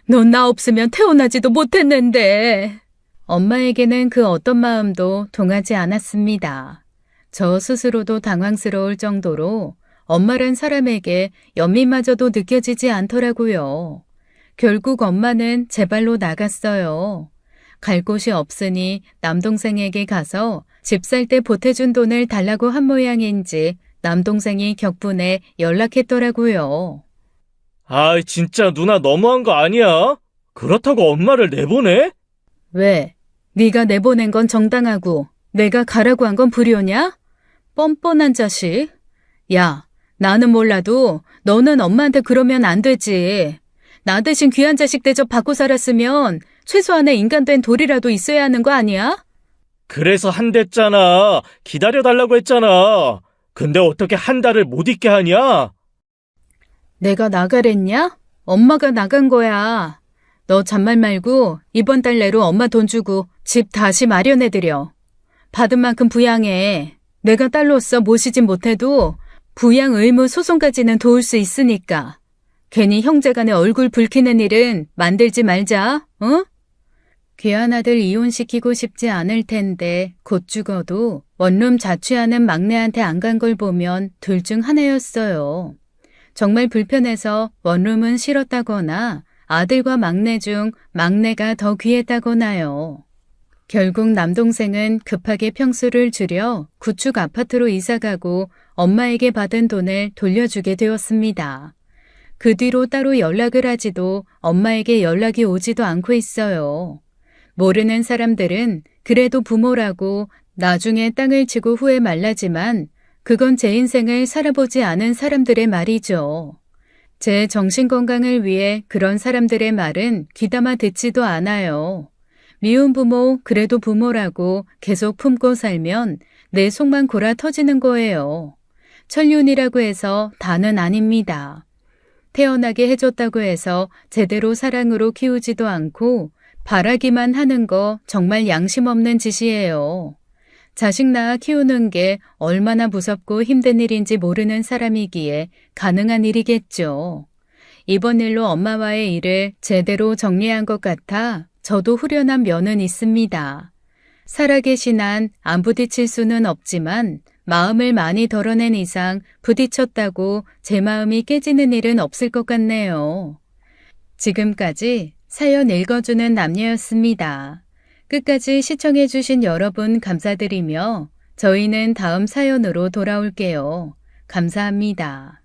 넌 나 없으면 태어나지도 못했는데. 엄마에게는 그 어떤 마음도 동하지 않았습니다. 저 스스로도 당황스러울 정도로 엄마란 사람에게 연민마저도 느껴지지 않더라고요. 결국 엄마는 제 발로 나갔어요. 갈 곳이 없으니 남동생에게 가서 집 살 때 보태준 돈을 달라고 한 모양인지 남동생이 격분해 연락했더라고요. 아, 진짜 누나 너무한 거 아니야? 그렇다고 엄마를 내보내? 왜? 네가 내보낸 건 정당하고 내가 가라고 한 건 불효냐? 뻔뻔한 자식. 야, 나는 몰라도 너는 엄마한테 그러면 안 되지. 나 대신 귀한 자식 대접 받고 살았으면 최소한의 인간된 도리라도 있어야 하는 거 아니야? 그래서 한댔잖아. 기다려달라고 했잖아. 근데 어떻게 한 달을 못 있게 하냐? 내가 나가랬냐? 엄마가 나간 거야. 너 잔말 말고 이번 달 내로 엄마 돈 주고 집 다시 마련해드려. 받은 만큼 부양해. 내가 딸로서 모시진 못해도 부양 의무 소송까지는 도울 수 있으니까. 괜히 형제간에 얼굴 붉히는 일은 만들지 말자, 어? 귀한 아들 이혼시키고 싶지 않을 텐데 곧 죽어도 원룸 자취하는 막내한테 안 간 걸 보면 둘 중 하나였어요. 정말 불편해서 원룸은 싫었다거나 아들과 막내 중 막내가 더 귀했다거나요. 결국 남동생은 급하게 평수를 줄여 구축 아파트로 이사가고 엄마에게 받은 돈을 돌려주게 되었습니다. 그 뒤로 따로 연락을 하지도 엄마에게 연락이 오지도 않고 있어요. 모르는 사람들은 그래도 부모라고 나중에 땅을 치고 후회 말라지만 그건 제 인생을 살아보지 않은 사람들의 말이죠. 제 정신건강을 위해 그런 사람들의 말은 귀담아 듣지도 않아요. 미운 부모 그래도 부모라고 계속 품고 살면 내 속만 골아 터지는 거예요. 천륜이라고 해서 다는 아닙니다. 태어나게 해줬다고 해서 제대로 사랑으로 키우지도 않고 바라기만 하는 거 정말 양심 없는 짓이에요. 자식 낳아 키우는 게 얼마나 무섭고 힘든 일인지 모르는 사람이기에 가능한 일이겠죠. 이번 일로 엄마와의 일을 제대로 정리한 것 같아 저도 후련한 면은 있습니다. 살아계신 한 안 부딪힐 수는 없지만 마음을 많이 덜어낸 이상 부딪혔다고 제 마음이 깨지는 일은 없을 것 같네요. 지금까지 사연 읽어주는 남녀였습니다. 끝까지 시청해주신 여러분 감사드리며 저희는 다음 사연으로 돌아올게요. 감사합니다.